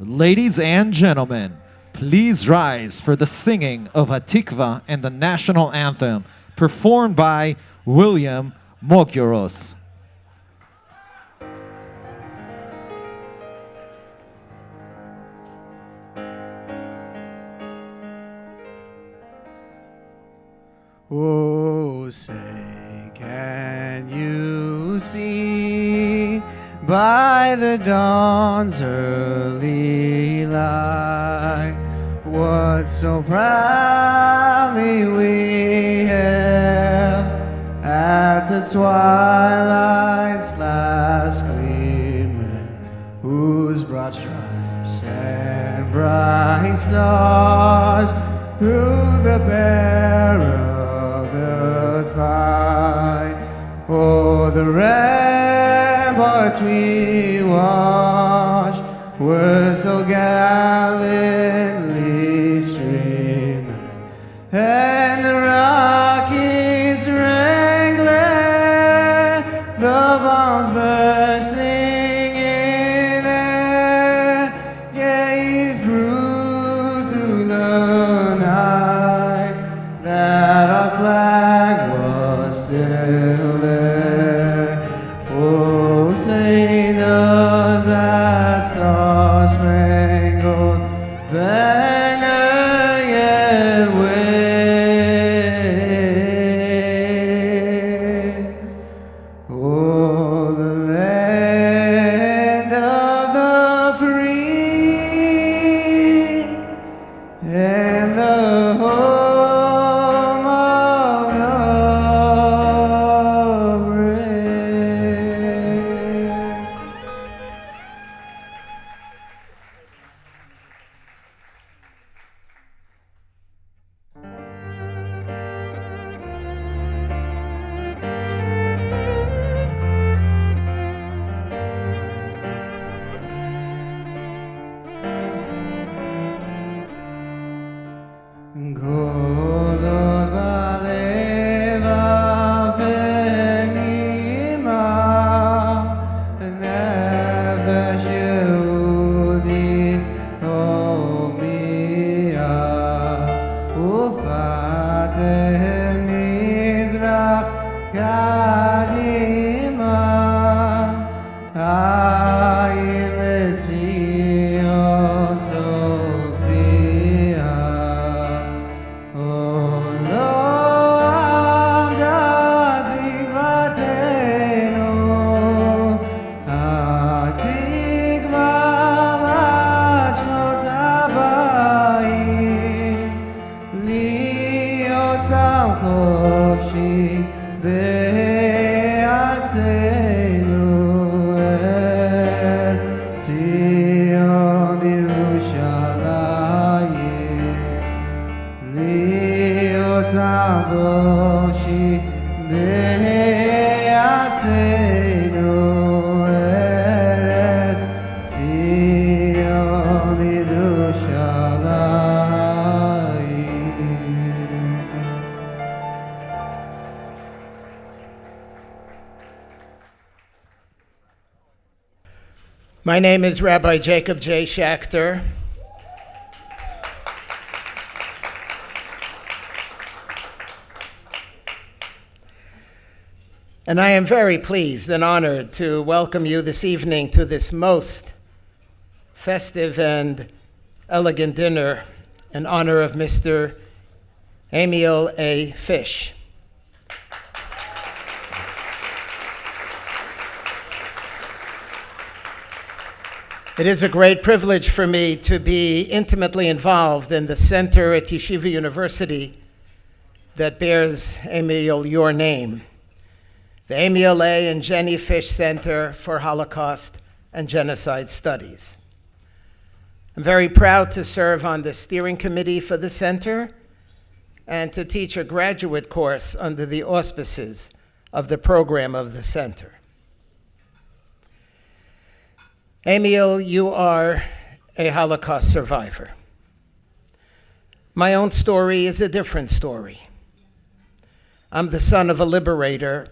Ladies and gentlemen, please rise for the singing of Hatikva and the national anthem, performed by William Mogyoros. Oh, say, can you see by the dawn's early light what so proudly we hailed at the twilight's last gleaming, whose broad stripes and bright stars through the perilous fight? Oh, the ramparts we watched were so gallantly streaming, and the rockets rang glare, the bombs bursting in air gave proof through the night that our flag was still there. Oh, say does that star-spangled banner yet wave? Oh, the land of the free and the home of the brave. Golol baleva penima nefesh Yehudi homiya ufateh mizrach kadima ayin letzion Sophia. Oh, lo avdati vatenu, hatikva v'shnot habayim, li'otam kofshi be'artzenu, Eretz Tzion Yerushalayim. Li'otam kofshi be'artzenu, Eretz Tzion Yerushalayim. My name is Rabbi Jacob J. Schachter. And I am very pleased and honored to welcome you this evening to this most festive and elegant dinner in honor of Mr. Emil A. Fish. It is a great privilege for me to be intimately involved in the center at Yeshiva University that bears, Emil, your name, the Emil A. and Jenny Fish Center for Holocaust and Genocide Studies. I'm very proud to serve on the steering committee for the center and to teach a graduate course under the auspices of the program of the center. Emil, you are a Holocaust survivor. My own story is a different story. I'm the son of a liberator,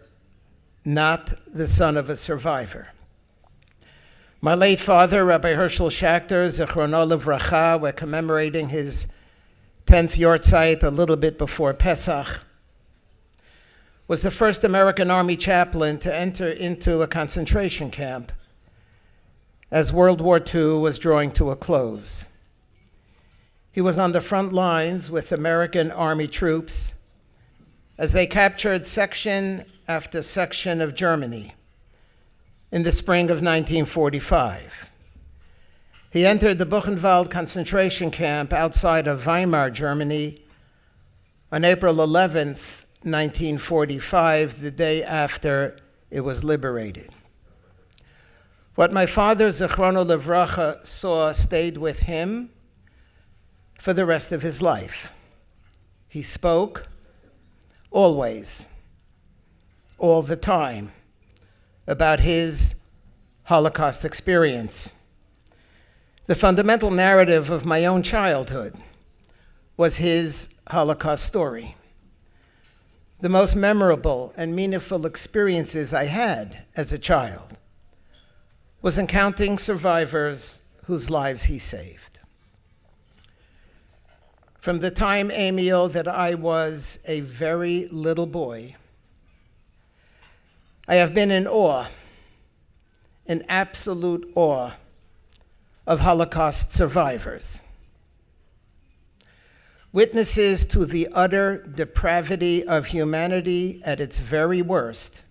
not the son of a survivor. My late father, Rabbi Herschel Schachter, Zichrono Livracha, we're commemorating his 10th Yortzeit a little bit before Pesach, was the first American Army chaplain to enter into a concentration camp as World War II was drawing to a close. He was on the front lines with American Army troops as they captured section after section of Germany in the spring of 1945. He entered the Buchenwald concentration camp outside of Weimar, Germany, on April 11th, 1945, the day after it was liberated. What my father, Zichrono Livracha, saw stayed with him for the rest of his life. He spoke always, all the time, about his Holocaust experience. The fundamental narrative of my own childhood was his Holocaust story. The most memorable and meaningful experiences I had as a child was encountering survivors whose lives he saved. From the time, Emil, that I was a very little boy, I have been in awe, in absolute awe, of Holocaust survivors. Witnesses to the utter depravity of humanity at its very worst,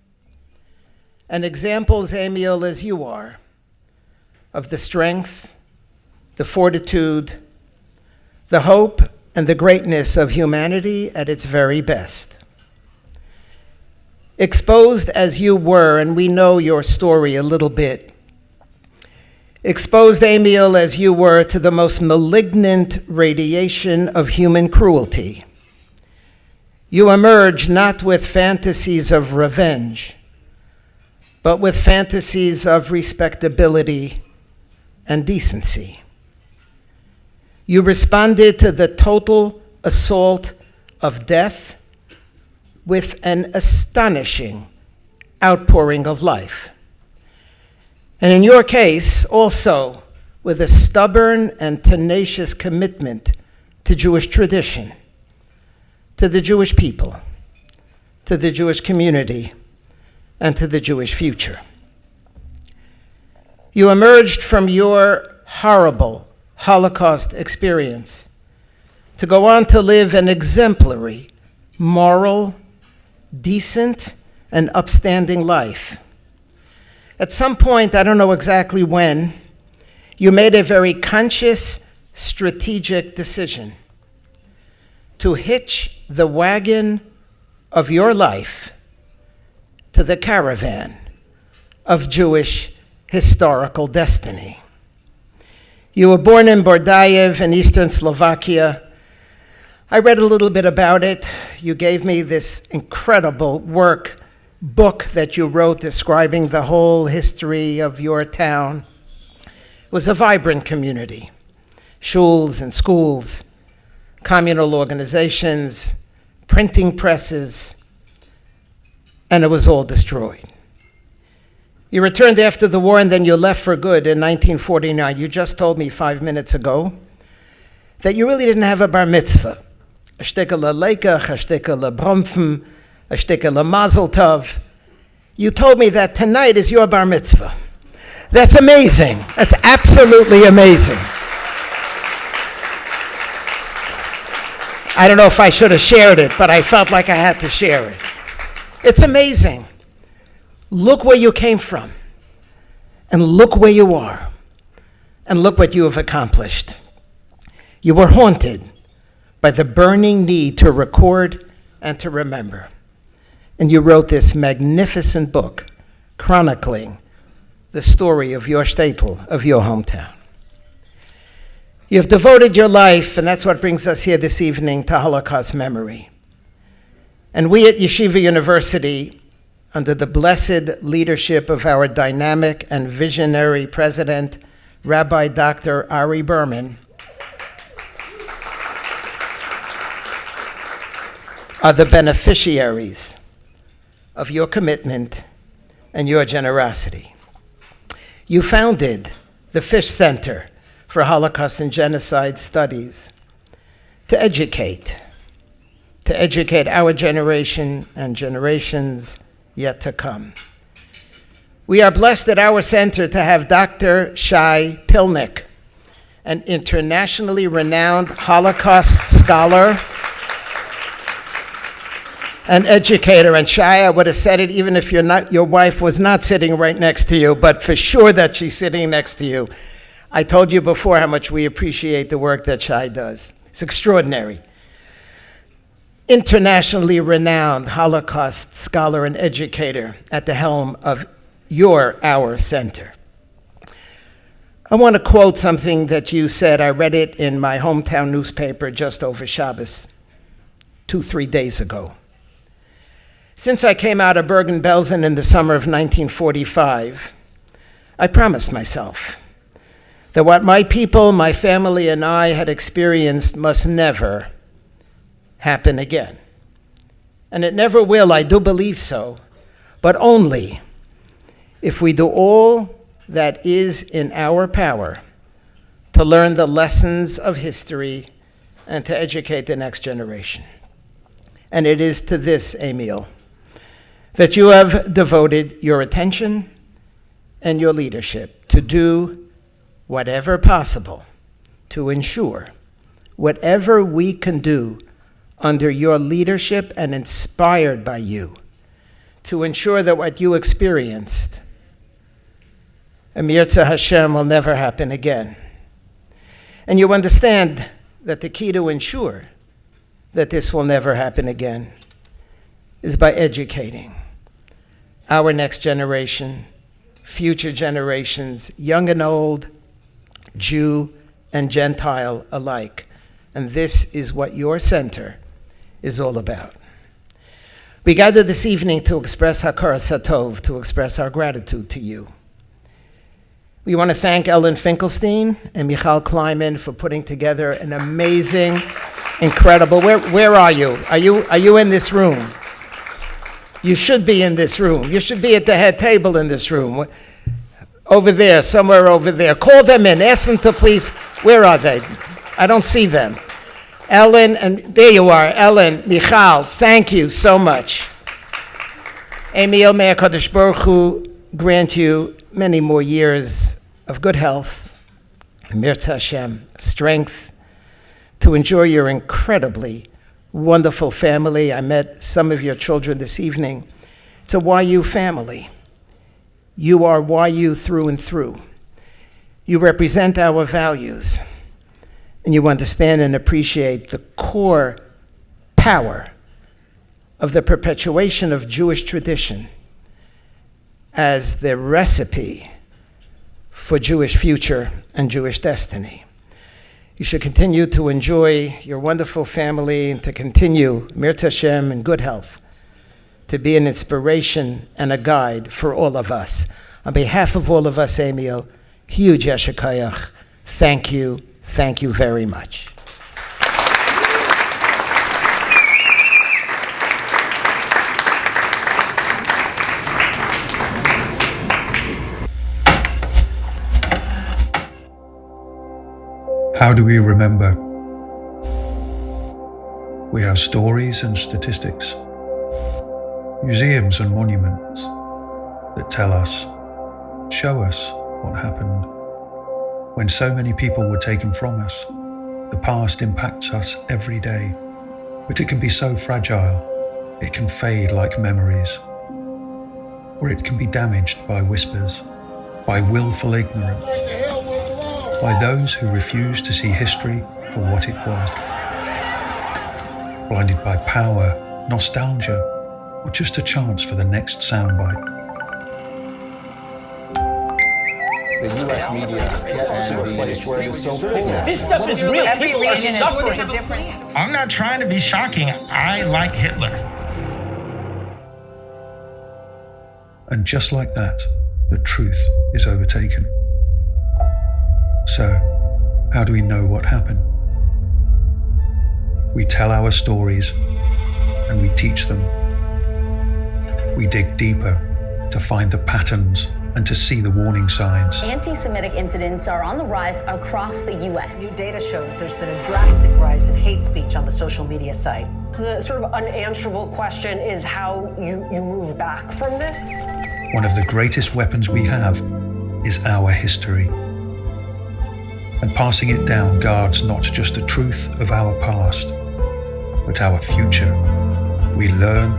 and examples, Emil, as you are, of the strength, the fortitude, the hope, and the greatness of humanity at its very best. Exposed as you were, and we know your story a little bit, exposed, Emil, as you were to the most malignant radiation of human cruelty, you emerged not with fantasies of revenge, but with fantasies of respectability and decency. You responded to the total assault of death with an astonishing outpouring of life. And in your case, also with a stubborn and tenacious commitment to Jewish tradition, to the Jewish people, to the Jewish community, and to the Jewish future. You emerged from your horrible Holocaust experience to go on to live an exemplary, moral, decent, and upstanding life. At some point, I don't know exactly when, you made a very conscious, strategic decision to hitch the wagon of your life to the caravan of Jewish historical destiny. You were born in Bordayev in eastern Slovakia. I read a little bit about it. You gave me this incredible book that you wrote describing the whole history of your town. It was a vibrant community. Shuls and schools, communal organizations, printing presses, and it was all destroyed. You returned after the war and then you left for good in 1949. You just told me 5 minutes ago that you really didn't have a bar mitzvah. A shtickle leikach, a shtickle bromfen, a shtickle mazel tov. You told me that tonight is your bar mitzvah. That's amazing. That's absolutely amazing. I don't know if I should have shared it, but I felt like I had to share it. It's amazing. Look where you came from, and look where you are, and look what you have accomplished. You were haunted by the burning need to record and to remember. And you wrote this magnificent book chronicling the story of your shtetl, of your hometown. You have devoted your life, and that's what brings us here this evening, to Holocaust memory. And we at Yeshiva University, under the blessed leadership of our dynamic and visionary president, Rabbi Dr. Ari Berman, are the beneficiaries of your commitment and your generosity. You founded the Fish Center for Holocaust and Genocide Studies to educate our generation and generations yet to come. We are blessed at our center to have Dr. Shai Pilnik, an internationally renowned Holocaust scholar and educator. And Shai, I would have said it even if your wife was not sitting right next to you, but for sure that she's sitting next to you. I told you before how much we appreciate the work that Shai does. It's extraordinary. Internationally renowned Holocaust scholar and educator at the helm of our center. I want to quote something that you said. I read it in my hometown newspaper just over Shabbos, 2-3 days ago. Since I came out of Bergen-Belsen in the summer of 1945, I promised myself that what my people, my family, and I had experienced must never happen again. And it never will, I do believe so, but only if we do all that is in our power to learn the lessons of history and to educate the next generation. And it is to this, Emil, that you have devoted your attention and your leadership to do whatever possible to ensure whatever we can do under your leadership and inspired by you to ensure that what you experienced, Emirza Hashem, will never happen again. And you understand that the key to ensure that this will never happen again is by educating our next generation, future generations, young and old, Jew and Gentile alike. And this is what your center is all about. We gather this evening to express Hakaras Hatov, to express our gratitude to you. We want to thank Ellen Finkelstein and Michal Kleiman for putting together an amazing, incredible, where are you? Are you in this room? You should be in this room. You should be at the head table in this room. Over there, somewhere over there. Call them in, ask them to please, where are they? I don't see them. Ellen, and there you are, Ellen, Michal, thank you so much. Emil, may HaKadosh Baruch Hu grant you many more years of good health, Emirza Hashem, strength, to enjoy your incredibly wonderful family. I met some of your children this evening. It's a YU family. You are YU through and through. You represent our values, and you understand and appreciate the core power of the perpetuation of Jewish tradition as the recipe for Jewish future and Jewish destiny. You should continue to enjoy your wonderful family and to continue, Emirza Hashem, in good health, to be an inspiration and a guide for all of us. On behalf of all of us, Emil, huge yeshikayach. Thank you very much. How do we remember? We have stories and statistics, museums and monuments that tell us, show us what happened. When so many people were taken from us, the past impacts us every day, but it can be so fragile, it can fade like memories, or it can be damaged by whispers, by willful ignorance, by those who refuse to see history for what it was, blinded by power, nostalgia, or just a chance for the next soundbite. The U.S. media and the place where it is so poor. This stuff is real. People are suffering. I'm not trying to be shocking. I like Hitler. And just like that, the truth is overtaken. So, how do we know what happened? We tell our stories and we teach them. We dig deeper to find the patterns and to see the warning signs. Anti-Semitic incidents are on the rise across the U.S. New data shows there's been a drastic rise in hate speech on the social media site. The sort of unanswerable question is how you move back from this. One of the greatest weapons we have is our history. And passing it down guards not just the truth of our past, but our future. We learn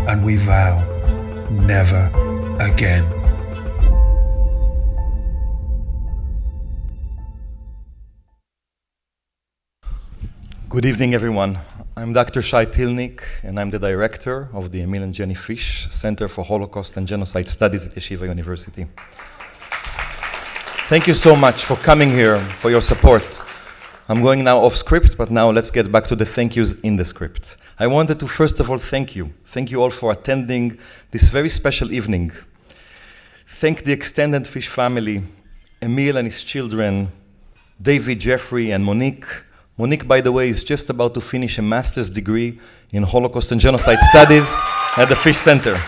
and we vow, never again. Good evening, everyone. I'm Dr. Shai Pilnik, and I'm the director of the Emil and Jenny Fish Center for Holocaust and Genocide Studies at Yeshiva University. Thank you so much for coming here, for your support. I'm going now off script, but now let's get back to the thank yous in the script. I wanted to first of all thank you. Thank you all for attending this very special evening. Thank the extended Fish family, Emil and his children, David, Jeffrey, and Monique. Monique, by the way, is just about to finish a master's degree in Holocaust and Genocide Studies at the Fish Center.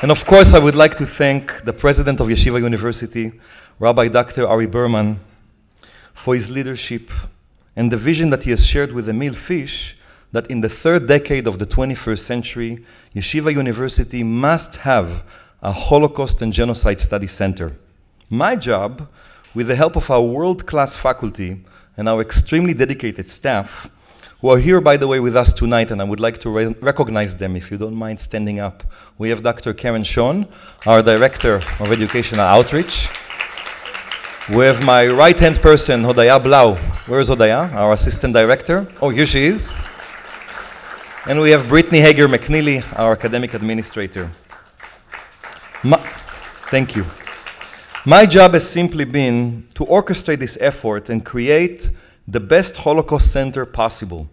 And of course, I would like to thank the president of Yeshiva University, Rabbi Dr. Ari Berman, for his leadership and the vision that he has shared with Emil Fish that in the third decade of the 21st century, Yeshiva University must have a Holocaust and Genocide Studies Center. My job, with the help of our world-class faculty and our extremely dedicated staff, who are here, by the way, with us tonight, and I would like to recognize them, if you don't mind standing up. We have Dr. Karen Schoen, our Director of Educational Outreach. We have my right-hand person, Hodaya Blau. Where is Hodaya, our Assistant Director? Oh, here she is. And we have Brittany Hager McNeely, our Academic Administrator. Thank you. My job has simply been to orchestrate this effort and create the best Holocaust Center possible,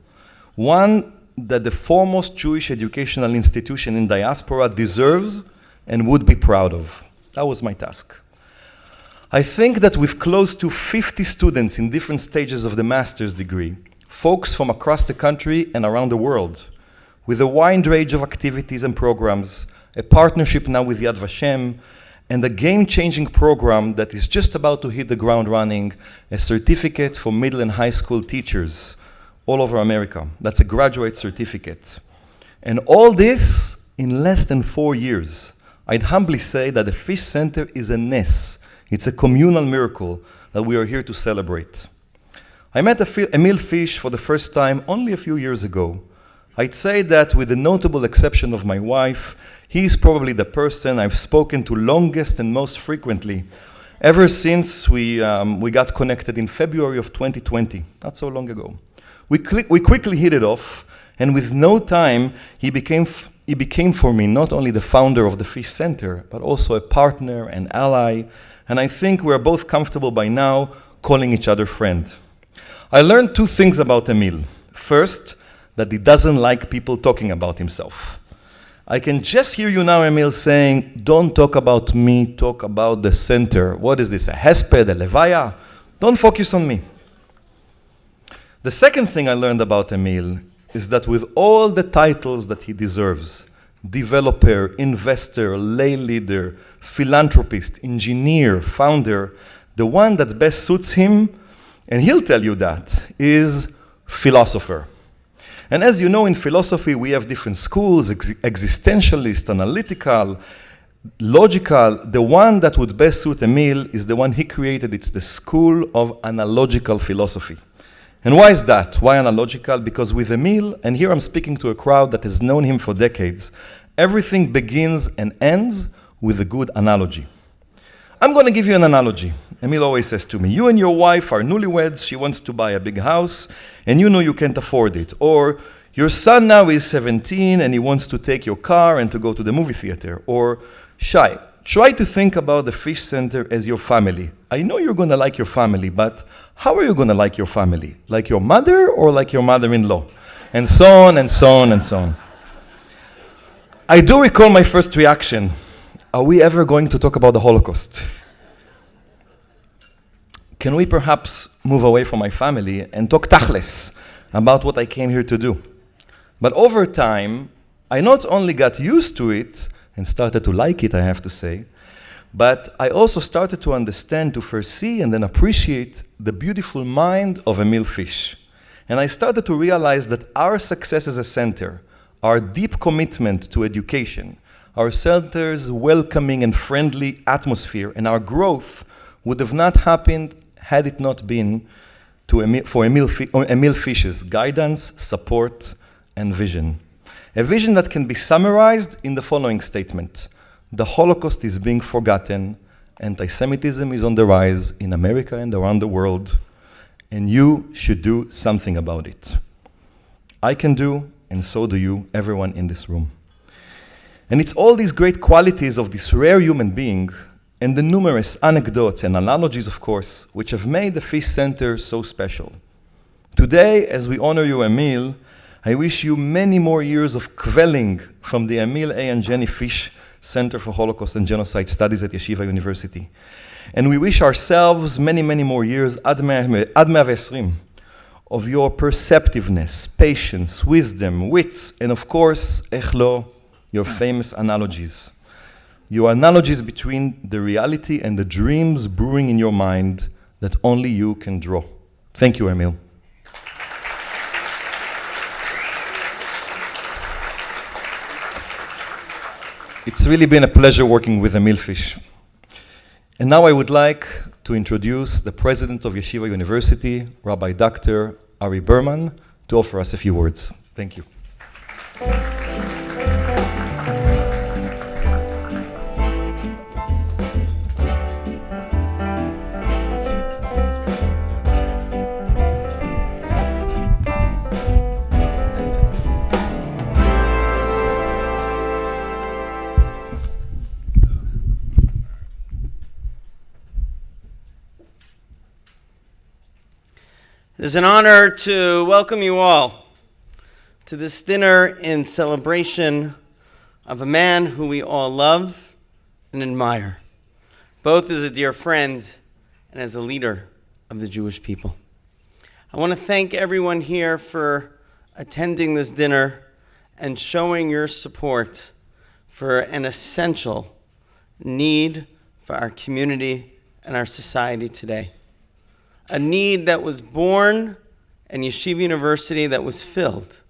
one that the foremost Jewish educational institution in diaspora deserves and would be proud of. That was my task. I think that with close to 50 students in different stages of the master's degree, folks from across the country and around the world, with a wide range of activities and programs, a partnership now with Yad Vashem, and a game-changing program that is just about to hit the ground running, a certificate for middle and high school teachers all over America. That's a graduate certificate. And all this in less than 4 years. I'd humbly say that the Fish Center is a nes. It's a communal miracle that we are here to celebrate. I met Emil Fish for the first time only a few years ago. I'd say that with the notable exception of my wife, he's probably the person I've spoken to longest and most frequently, ever since we got connected in February of 2020, not so long ago. We quickly hit it off, and with no time, he became for me not only the founder of the Fish Center, but also a partner and ally, and I think we're both comfortable by now calling each other friend. I learned two things about Emil. First, that he doesn't like people talking about himself. I can just hear you now, Emil, saying, don't talk about me, talk about the center. What is this, a hesped, a levaya? Don't focus on me. The second thing I learned about Emil is that with all the titles that he deserves, developer, investor, lay leader, philanthropist, engineer, founder, the one that best suits him, and he'll tell you that, is philosopher. And as you know, in philosophy, we have different schools, existentialist, analytical, logical. The one that would best suit Emil is the one he created. It's the school of analogical philosophy. And why is that? Why analogical? Because with Emil, and here I'm speaking to a crowd that has known him for decades, everything begins and ends with a good analogy. I'm going to give you an analogy. Emil always says to me, you and your wife are newlyweds, she wants to buy a big house, and you know you can't afford it. Or your son now is 17 and he wants to take your car and to go to the movie theater. Or Shai, try to think about the Fish Center as your family. I know you're going to like your family, but how are you going to like your family? Like your mother or like your mother-in-law? And so on and so on and so on. I do recall my first reaction. Are we ever going to talk about the Holocaust? Can we perhaps move away from my family and talk tachles about what I came here to do? But over time, I not only got used to it, and started to like it, I have to say. But I also started to understand, to foresee, and then appreciate the beautiful mind of Emil Fish. And I started to realize that our success as a center, our deep commitment to education, our center's welcoming and friendly atmosphere, and our growth would have not happened had it not been for Emil Fish's guidance, support, and vision. A vision that can be summarized in the following statement: the Holocaust is being forgotten, anti-Semitism is on the rise in America and around the world, and you should do something about it. I can do, and so do you, everyone in this room. And it's all these great qualities of this rare human being, and the numerous anecdotes and analogies, of course, which have made the Fish Center so special. Today, as we honor you, Emil, I wish you many more years of kvelling from the Emil A. and Jenny Fish Center for Holocaust and Genocide Studies at Yeshiva University. And we wish ourselves many, many more years, ad 120, of your perceptiveness, patience, wisdom, wits, and of course, echlo, your famous analogies. Your analogies between the reality and the dreams brewing in your mind that only you can draw. Thank you, Emil. It's really been a pleasure working with Emil Fish. And now I would like to introduce the president of Yeshiva University, Rabbi Dr. Ari Berman, to offer us a few words. Thank you. It is an honor to welcome you all to this dinner in celebration of a man who we all love and admire, both as a dear friend and as a leader of the Jewish people. I want to thank everyone here for attending this dinner and showing your support for an essential need for our community and our society today. A need that was born in Yeshiva University that was filled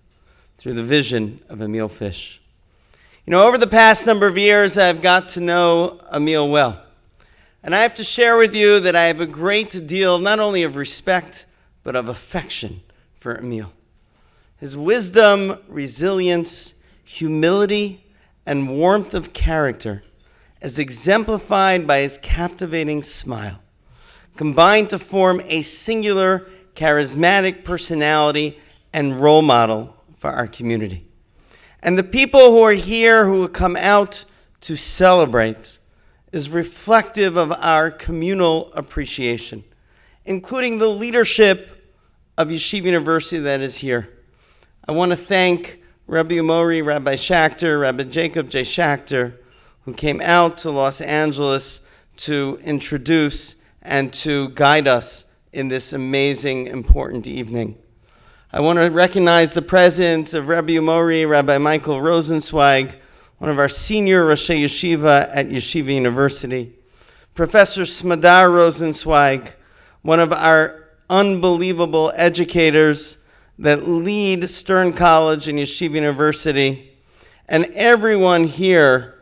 through the vision of Emil Fish. You know, over the past number of years, I've got to know Emil well. And I have to share with you that I have a great deal, not only of respect, but of affection for Emil. His wisdom, resilience, humility, and warmth of character, as exemplified by his captivating smile, combined to form a singular, charismatic personality and role model for our community. And the people who are here, who will come out to celebrate, is reflective of our communal appreciation, including the leadership of Yeshiva University that is here. I want to thank Rabbi Mori, Rabbi Schachter, Rabbi Jacob J. Schachter, who came out to Los Angeles to introduce and to guide us in this amazing, important evening. I want to recognize the presence of Rabbi Mori, Rabbi Michael Rosenzweig, one of our senior Roshei Yeshiva at Yeshiva University, Professor Smadar Rosenzweig, one of our unbelievable educators that lead Stern College and Yeshiva University, and everyone here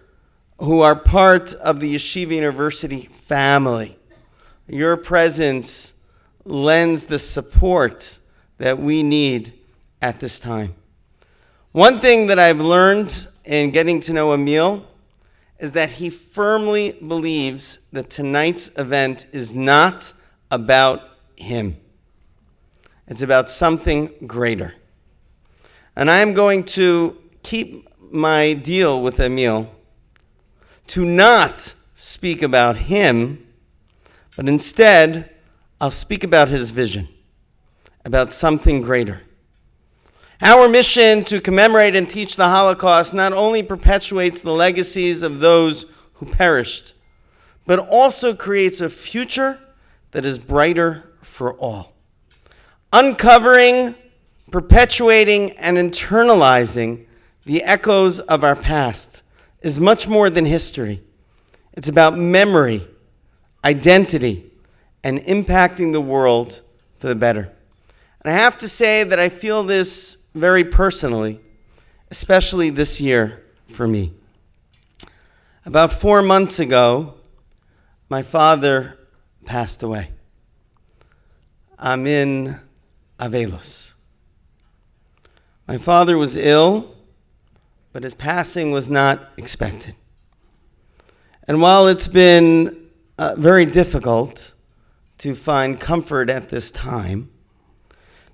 who are part of the Yeshiva University family. Your presence lends the support that we need at this time. One thing that I've learned in getting to know Emil is that he firmly believes that tonight's event is not about him. It's about something greater. And I'm going to keep my deal with Emil to not speak about him, but instead, I'll speak about his vision, about something greater. Our mission to commemorate and teach the Holocaust not only perpetuates the legacies of those who perished, but also creates a future that is brighter for all. Uncovering, perpetuating, and internalizing the echoes of our past is much more than history. It's about memory, identity, and impacting the world for the better. And I have to say that I feel this very personally, especially this year for me. About 4 months ago, my father passed away. I'm in Avelos. My father was ill, but his passing was not expected. And while it's been very difficult to find comfort at this time,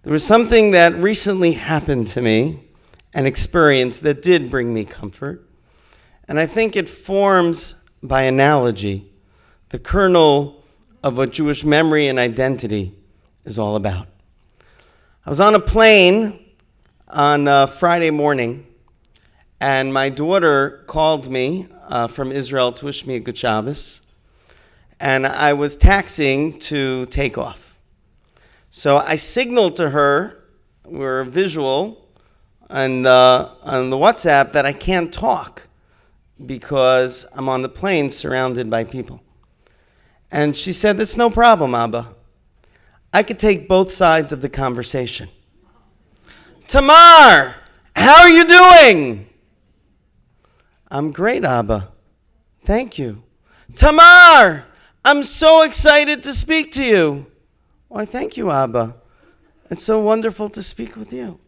there was something that recently happened to me, an experience that did bring me comfort. And I think it forms, by analogy, the kernel of what Jewish memory and identity is all about. I was on a plane on Friday morning, and my daughter called me from Israel to wish me a good Shabbos, and I was taxiing to take off. So I signaled to her, we're visual, and on the WhatsApp, that I can't talk because I'm on the plane surrounded by people. And she said, "That's no problem, Abba. I could take both sides of the conversation." "Tamar, how are you doing?" "I'm great, Abba. Thank you." "Tamar, I'm so excited to speak to you." "Why, thank you, Abba. It's so wonderful to speak with you."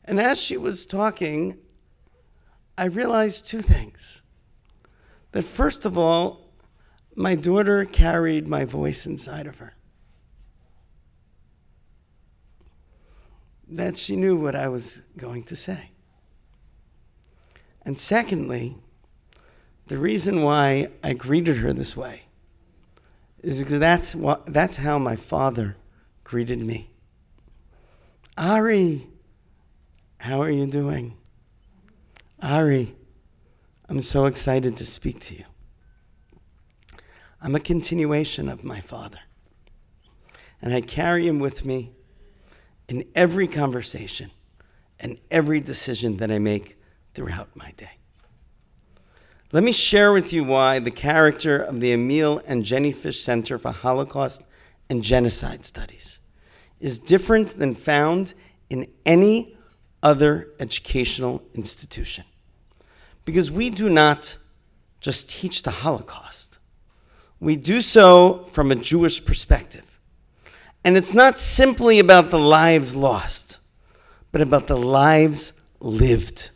And as she was talking, I realized two things. That first of all, my daughter carried my voice inside of her. That she knew what I was going to say. And secondly, the reason why I greeted her this way is because that's how my father greeted me. "Ari, how are you doing?" "Ari, I'm so excited to speak to you." I'm a continuation of my father, and I carry him with me in every conversation and every decision that I make throughout my day. Let me share with you why the character of the Emil and Jenny Fish Center for Holocaust and Genocide Studies is different than found in any other educational institution. Because we do not just teach the Holocaust. We do so from a Jewish perspective. And it's not simply about the lives lost, but about the lives lived.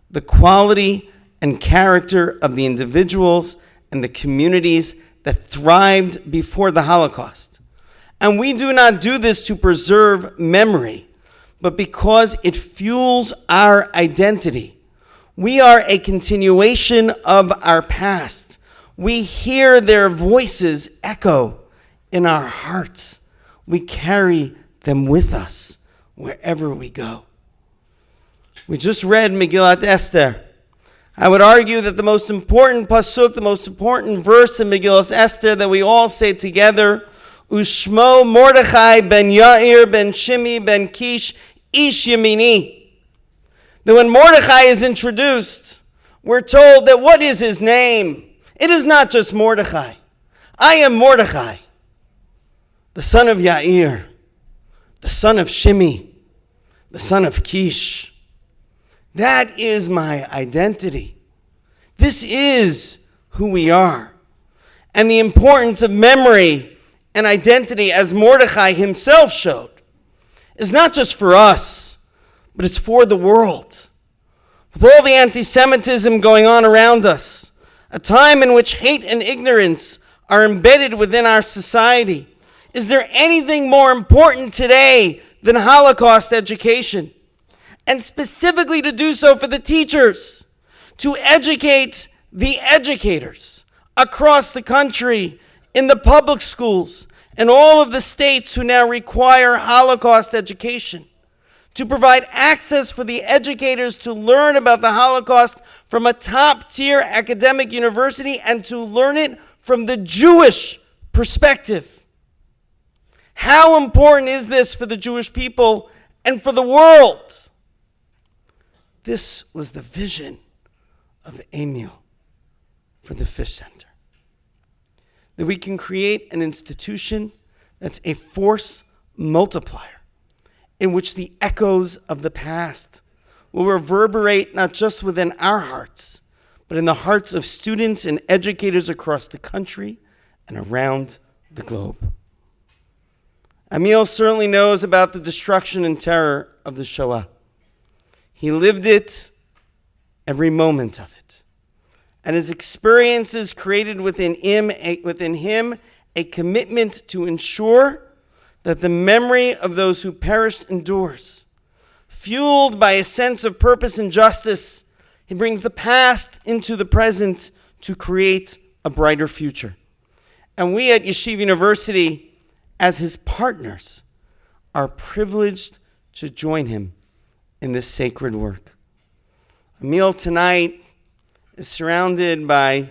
The quality and character of the individuals and the communities that thrived before the Holocaust. And we do not do this to preserve memory, but because it fuels our identity. We are a continuation of our past. We hear their voices echo in our hearts. We carry them with us wherever we go. We just read Megillat Esther. I would argue that the most important pasuk, the most important verse in Megillat Esther that we all say together, Ushmo Mordechai ben Yair ben Shimi ben Kish ish Yemini. That when Mordechai is introduced, we're told that what is his name? It is not just Mordechai. I am Mordechai, the son of Yair, the son of Shimi, the son of Kish. That is my identity. This is who we are. And the importance of memory and identity, as Mordechai himself showed, is not just for us, but it's for the world. With all the anti-Semitism going on around us, a time in which hate and ignorance are embedded within our society, is there anything more important today than Holocaust education? And specifically to do so for the teachers, to educate the educators across the country, in the public schools, and all of the states who now require Holocaust education, to provide access for the educators to learn about the Holocaust from a top-tier academic university and to learn it from the Jewish perspective. How important is this for the Jewish people and for the world? This was the vision of Emil for the Fish Center. That we can create an institution that's a force multiplier in which the echoes of the past will reverberate not just within our hearts, but in the hearts of students and educators across the country and around the globe. Emil certainly knows about the destruction and terror of the Shoah. He lived it, every moment of it. And his experiences created within him a commitment to ensure that the memory of those who perished endures. Fueled by a sense of purpose and justice, he brings the past into the present to create a brighter future. And we at Yeshiva University, as his partners, are privileged to join him in this sacred work. Emil tonight is surrounded by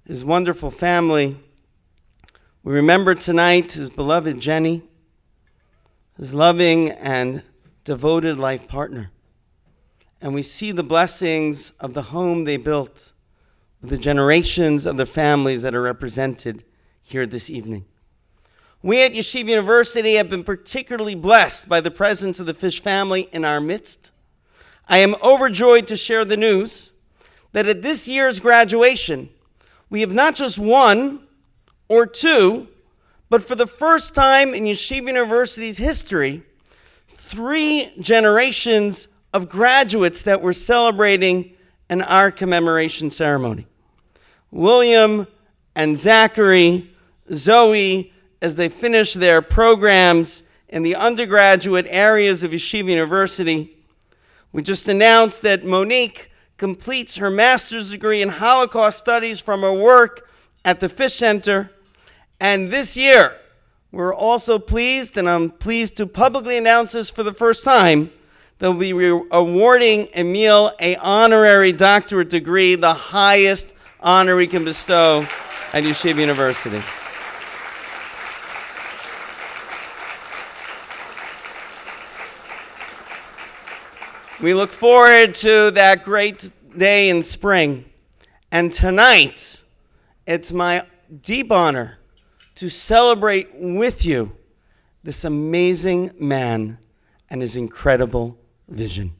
his wonderful family. We remember tonight his beloved Jenny, his loving and devoted life partner. And we see the blessings of the home they built, with the generations of the families that are represented here this evening. We at Yeshiva University have been particularly blessed by the presence of the Fish family in our midst. I am overjoyed to share the news that at this year's graduation, we have not just one or two, but for the first time in Yeshiva University's history, 3 generations of graduates that we're celebrating in our commemoration ceremony. William and Zachary, Zoe, as they finish their programs in the undergraduate areas of Yeshiva University. We just announced that Monique completes her master's degree in Holocaust Studies from her work at the Fish Center. And this year, we're also pleased, and I'm pleased to publicly announce this for the first time, that we'll be awarding Emil a honorary doctorate degree, the highest honor we can bestow at Yeshiva University. We look forward to that great day in spring. And tonight, it's my deep honor to celebrate with you this amazing man and his incredible vision.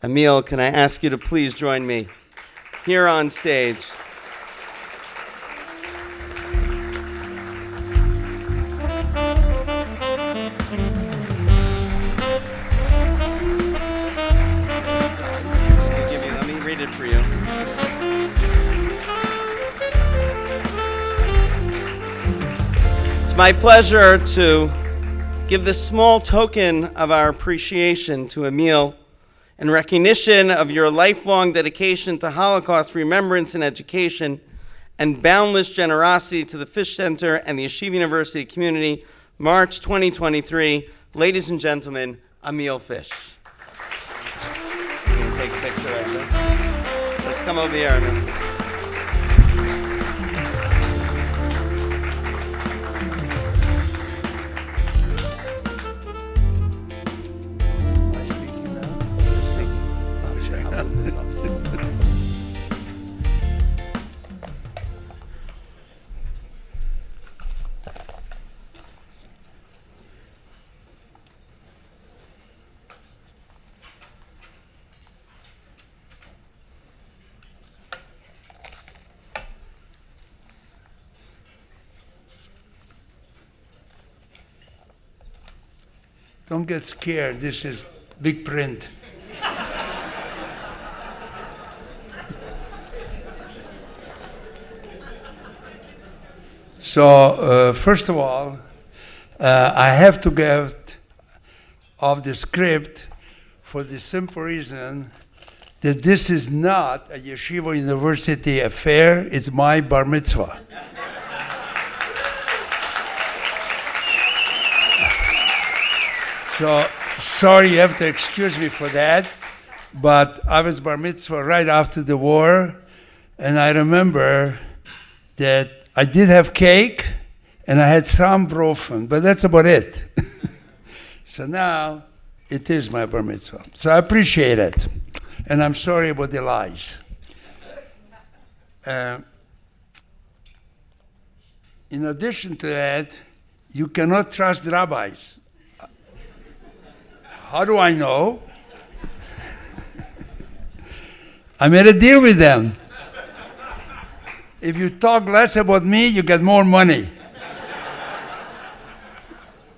Emil, can I ask you to please join me here on stage? Let me read it for you. It's my pleasure to give this small token of our appreciation to Emil in recognition of your lifelong dedication to Holocaust remembrance and education and boundless generosity to the Fish Center and the Yeshiva University community. March 2023, ladies and gentlemen, Emil Fish. You can take a picture of it. Let's come over here, Emil. Don't get scared, this is big print. So, first of all, I have to get off the script for the simple reason that this is not a Yeshiva University affair, it's my bar mitzvah. So, sorry, you have to excuse me for that, but I was bar mitzvah right after the war, and I remember that I did have cake, and I had some brofen, but that's about it. So now, it is my bar mitzvah. So I appreciate it, and I'm sorry about the lies. In addition to that, you cannot trust rabbis. How do I know? I made a deal with them. If you talk less about me, you get more money.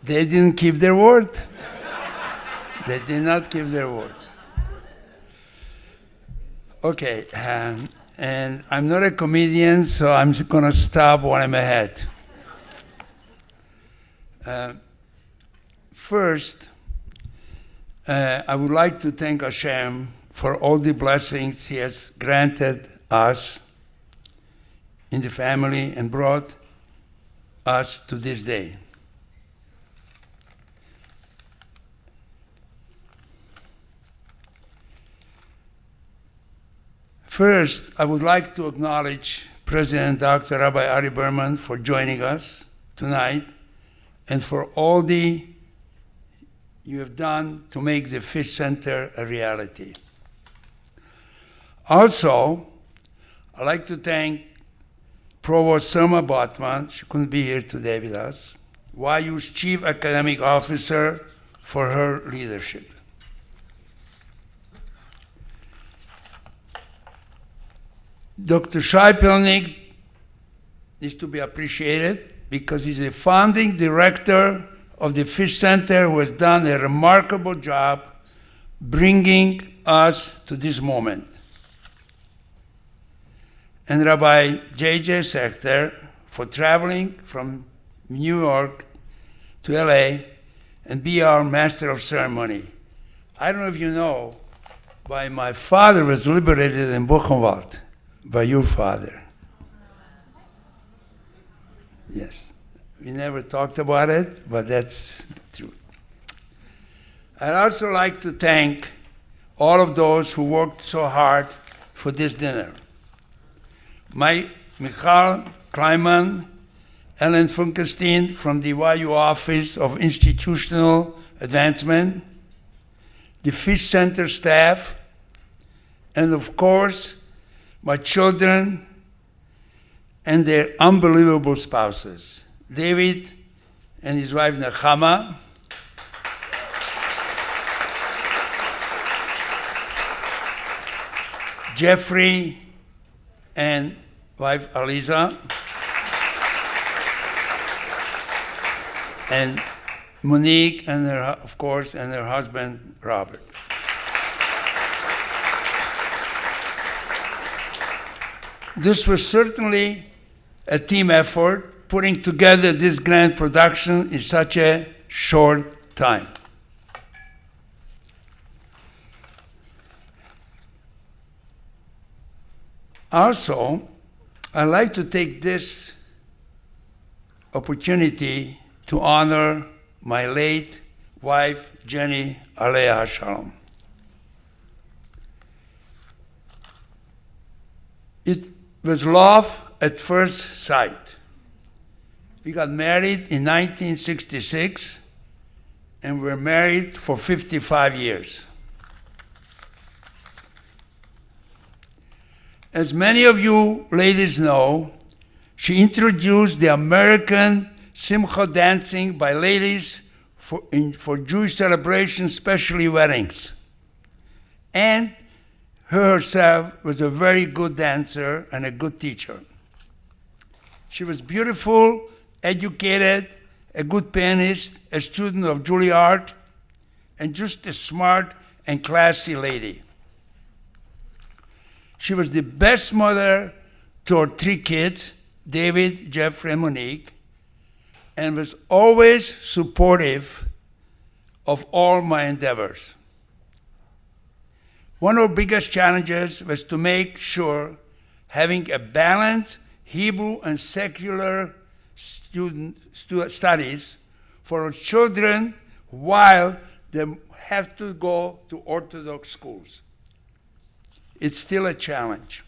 They didn't keep their word. They did not keep their word. Okay, and I'm not a comedian, so I'm going to stop when I'm ahead. First, I would like to thank Hashem for all the blessings He has granted us in the family and brought us to this day. First, I would like to acknowledge President Dr. Rabbi Ari Berman for joining us tonight and for all the you have done to make the Fish Center a reality. Also, I'd like to thank Provost Selma Botman, she couldn't be here today with us, YU's Chief Academic Officer, for her leadership. Dr. Shai Pilnik is to be appreciated because he's the founding director of the Fish Center, who has done a remarkable job bringing us to this moment. And Rabbi J.J. Sechter for traveling from New York to LA and be our master of ceremony. I don't know if you know, but my father was liberated in Buchenwald by your father. Yes. We never talked about it, but that's true. I'd also like to thank all of those who worked so hard for this dinner. Michal Kleiman, Ellen Funkenstein from the YU Office of Institutional Advancement, the Fish Center staff, and of course, my children and their unbelievable spouses, David and his wife Nechama, Jeffrey and wife Aliza, and Monique and her, of course, and her husband Robert. This was certainly a team effort, putting together this grand production in such a short time. Also, I'd like to take this opportunity to honor my late wife, Jenny Alea Shalom. It was love at first sight. We got married in 1966, and we're married for 55 years. As many of you ladies know, she introduced the American Simcha dancing by ladies for Jewish celebrations, especially weddings. And her herself was a very good dancer and a good teacher. She was beautiful, educated, a good pianist, a student of Juilliard, and just a smart and classy lady. She was the best mother to her 3 kids, David, Jeffrey, and Monique, and was always supportive of all my endeavors. One of our biggest challenges was to make sure having a balanced Hebrew and secular studies for our children while they have to go to Orthodox schools. It's still a challenge.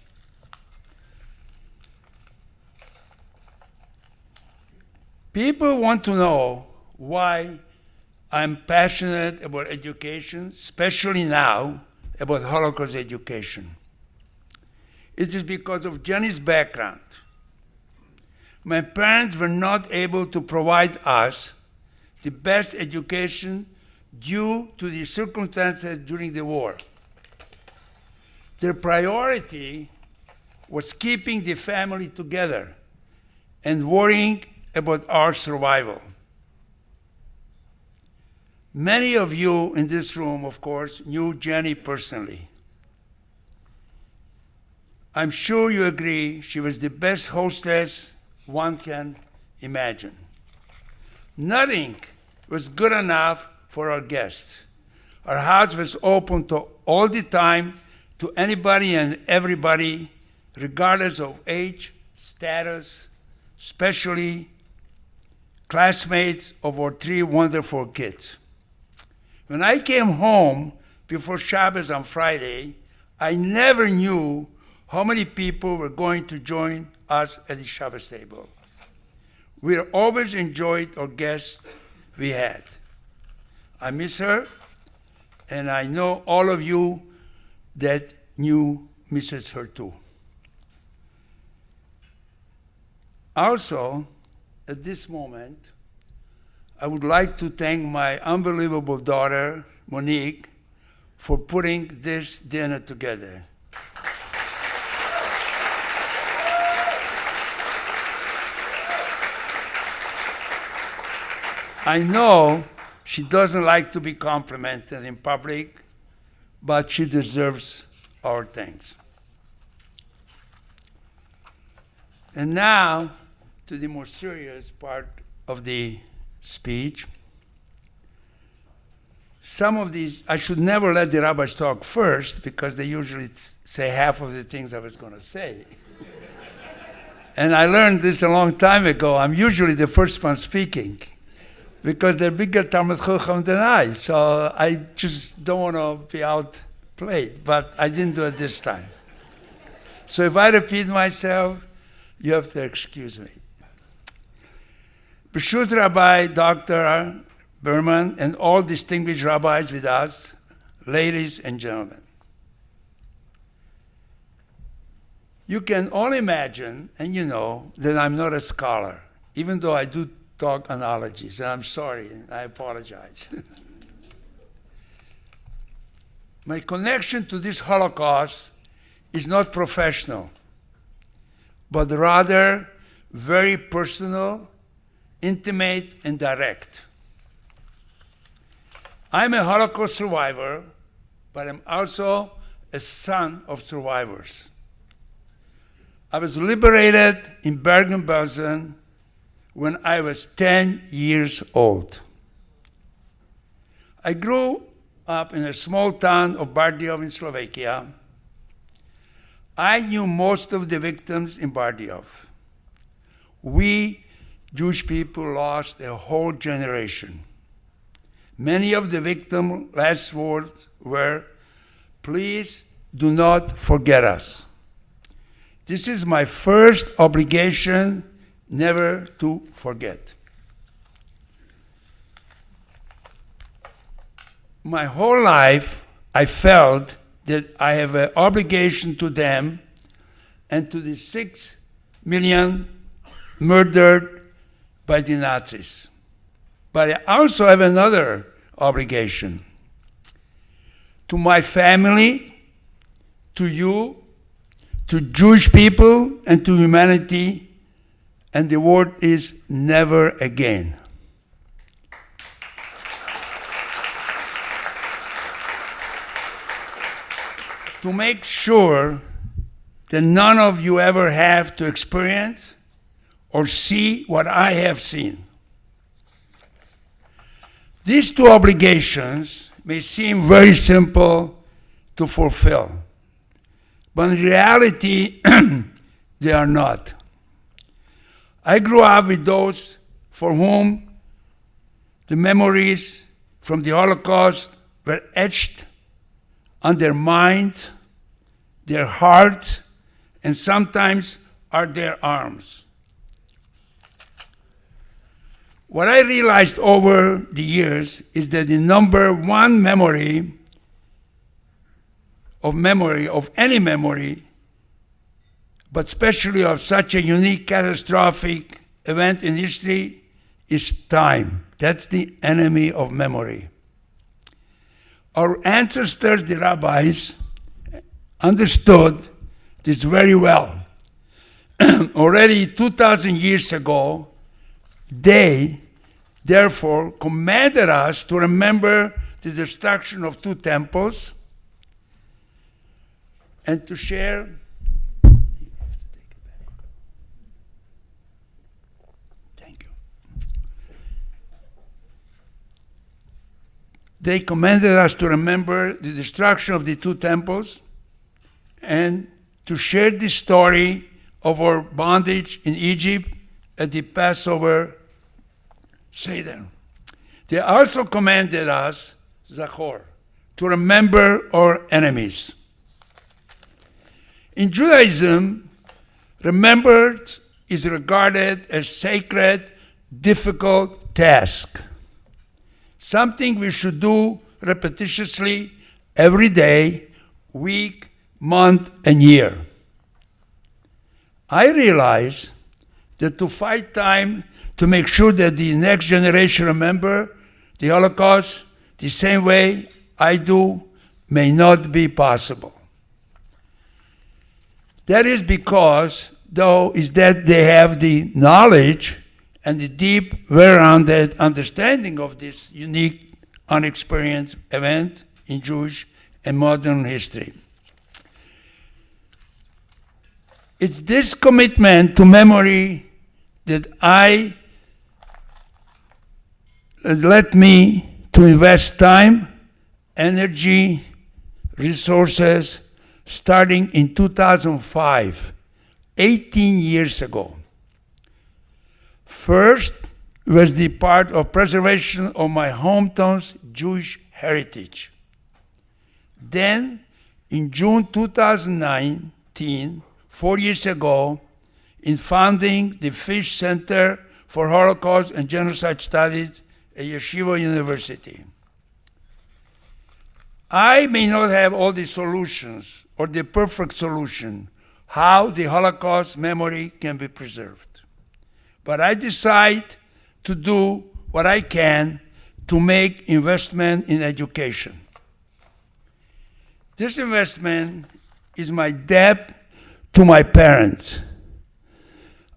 People want to know why I'm passionate about education, especially now about Holocaust education. it is because of Jenny's background. My parents were not able to provide us the best education due to the circumstances during the war. Their priority was keeping the family together and worrying about our survival. Many of you in this room, of course, knew Jenny personally. I'm sure you agree she was the best hostess one can imagine. Nothing was good enough for our guests. Our house was open to all the time to anybody and everybody, regardless of age, status, especially classmates of our 3 wonderful kids. When I came home before Shabbos on Friday, I never knew how many people were going to join us at the Shabbos table. We always enjoyed our guests we had. I miss her, and I know all of you that knew misses her too. Also, at this moment, I would like to thank my unbelievable daughter, Monique, for putting this dinner together. I know she doesn't like to be complimented in public, but she deserves our thanks. And now to the more serious part of the speech. Some of these, I should never let the rabbis talk first because they usually say half of the things I was going to say. And I learned this a long time ago. I'm usually the first one speaking because they're bigger Talmud Chacham than I. So I just don't want to be outplayed. But I didn't do it this time. So if I repeat myself, you have to excuse me. B'shut Rabbi Dr. Berman and all distinguished rabbis with us, ladies and gentlemen. You can all imagine, and you know, that I'm not a scholar, even though I do talk analogies, and I'm sorry, and I apologize. My connection to this Holocaust is not professional, but rather very personal, intimate, and direct. I'm a Holocaust survivor, but I'm also a son of survivors. I was liberated in Bergen-Belsen when I was 10 years old. I grew up in a small town of Bardejov in Slovakia. I knew most of the victims in Bardejov. We Jewish people lost a whole generation. Many of the victims' last words were, "Please do not forget us." This is my first obligation, never to forget. My whole life, I felt that I have an obligation to them and to the 6 million murdered by the Nazis. But I also have another obligation to my family, to you, to Jewish people, and to humanity, and the word is never again. To make sure that none of you ever have to experience or see what I have seen. These two obligations may seem very simple to fulfill, but in reality, they are not. I grew up with those for whom the memories from the Holocaust were etched on their mind, their heart, and sometimes on their arms. What I realized over the years is that the number one memory of any memory but especially of such a unique catastrophic event in history, is time. That's the enemy of memory. Our ancestors, the rabbis, understood this very well. Already 2,000 years ago, they therefore commanded us to remember the destruction of 2 temples and to share They commanded us to remember the destruction of the 2 temples and to share the story of our bondage in Egypt at the Passover Seder. They also commanded us, Zachor, to remember our enemies. In Judaism, remembrance is regarded as sacred, difficult task. Something we should do repetitiously every day, week, month, and year. I realize that to find time to make sure that the next generation remember the Holocaust the same way I do may not be possible. That is because, though, is that they have the knowledge and the deep, well-rounded understanding of this unique, unexperienced event in Jewish and modern history. It's this commitment to memory that led me to invest time, energy, resources, starting in 2005, 18 years ago. First was the part of preservation of my hometown's Jewish heritage. Then, in June 2019, 4 years ago, in founding the Fish Center for Holocaust and Genocide Studies at Yeshiva University. I may not have all the solutions or the perfect solution how the Holocaust memory can be preserved. But I decide to do what I can to make investment in education. This investment is my debt to my parents.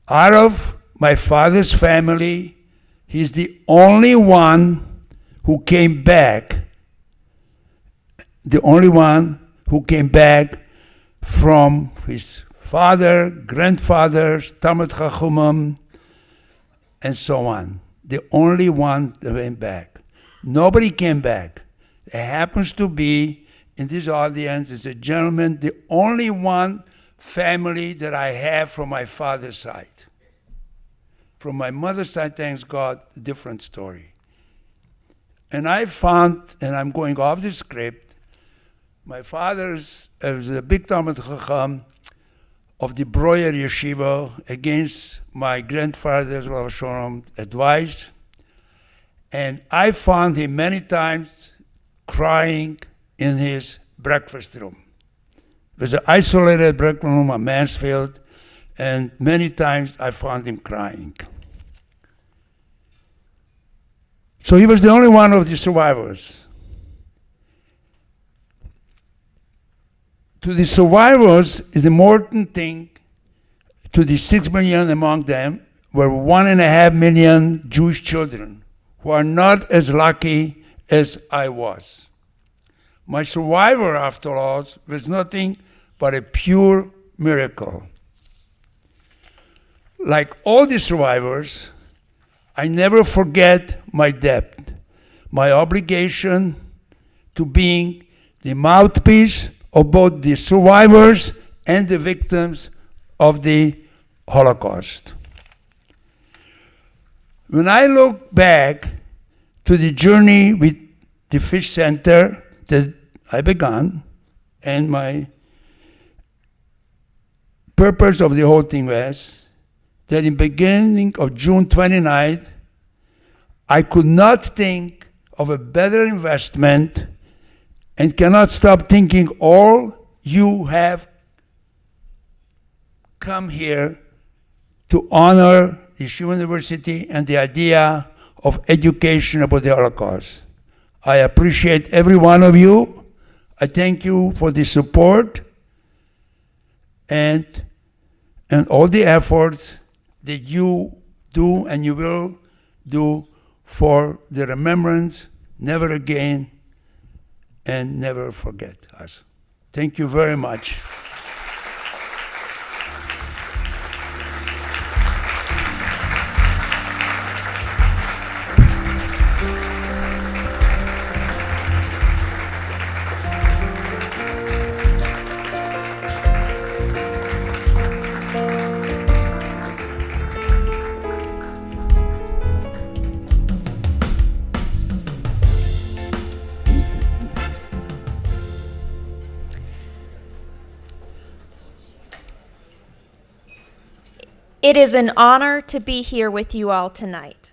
Out of my father's family, he's the only one who came back, from his father, grandfathers, Talmud Chachumim, and so on. The only one that went back. Nobody came back. There happens to be, in this audience, is a gentleman, the only one family that I have from my father's side. From my mother's side, thanks God, a different story. And I found, and I'm going off the script, my father's was a big Talmud Chacham of the Breuer Yeshiva against my grandfather's Rav Shalom advice. And I found him many times crying in his breakfast room. It was an isolated breakfast room on Mansfield, and many times I found him crying. So he was the only one of the survivors. To the survivors is the important thing, to the 6 million among them were 1.5 million Jewish children who are not as lucky as I was. My survivor, after all, was nothing but a pure miracle. Like all the survivors, I never forget my debt, my obligation to being the mouthpiece of both the survivors and the victims of the Holocaust. When I look back to the journey with the Fish Center that I began, and my purpose of the whole thing was that in the beginning of June 29th, I could not think of a better investment and cannot stop thinking all you have come here to honor Yeshiva University and the idea of education about the Holocaust. I appreciate every one of you. I thank you for the support and all the efforts that you do and you will do for the remembrance, never again, and never forget us. Thank you very much. It is an honor to be here with you all tonight.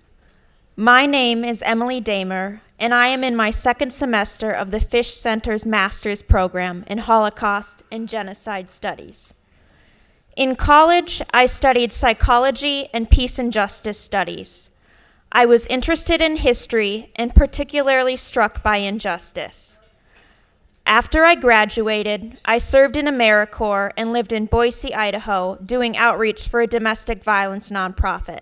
My name is Emily A, and I am in my second semester of the Fish Center's Master's Program in Holocaust and Genocide Studies. In college, I studied psychology and peace and justice studies. I was interested in history and particularly struck by injustice. After I graduated, I served in AmeriCorps and lived in Boise, Idaho, doing outreach for a domestic violence nonprofit.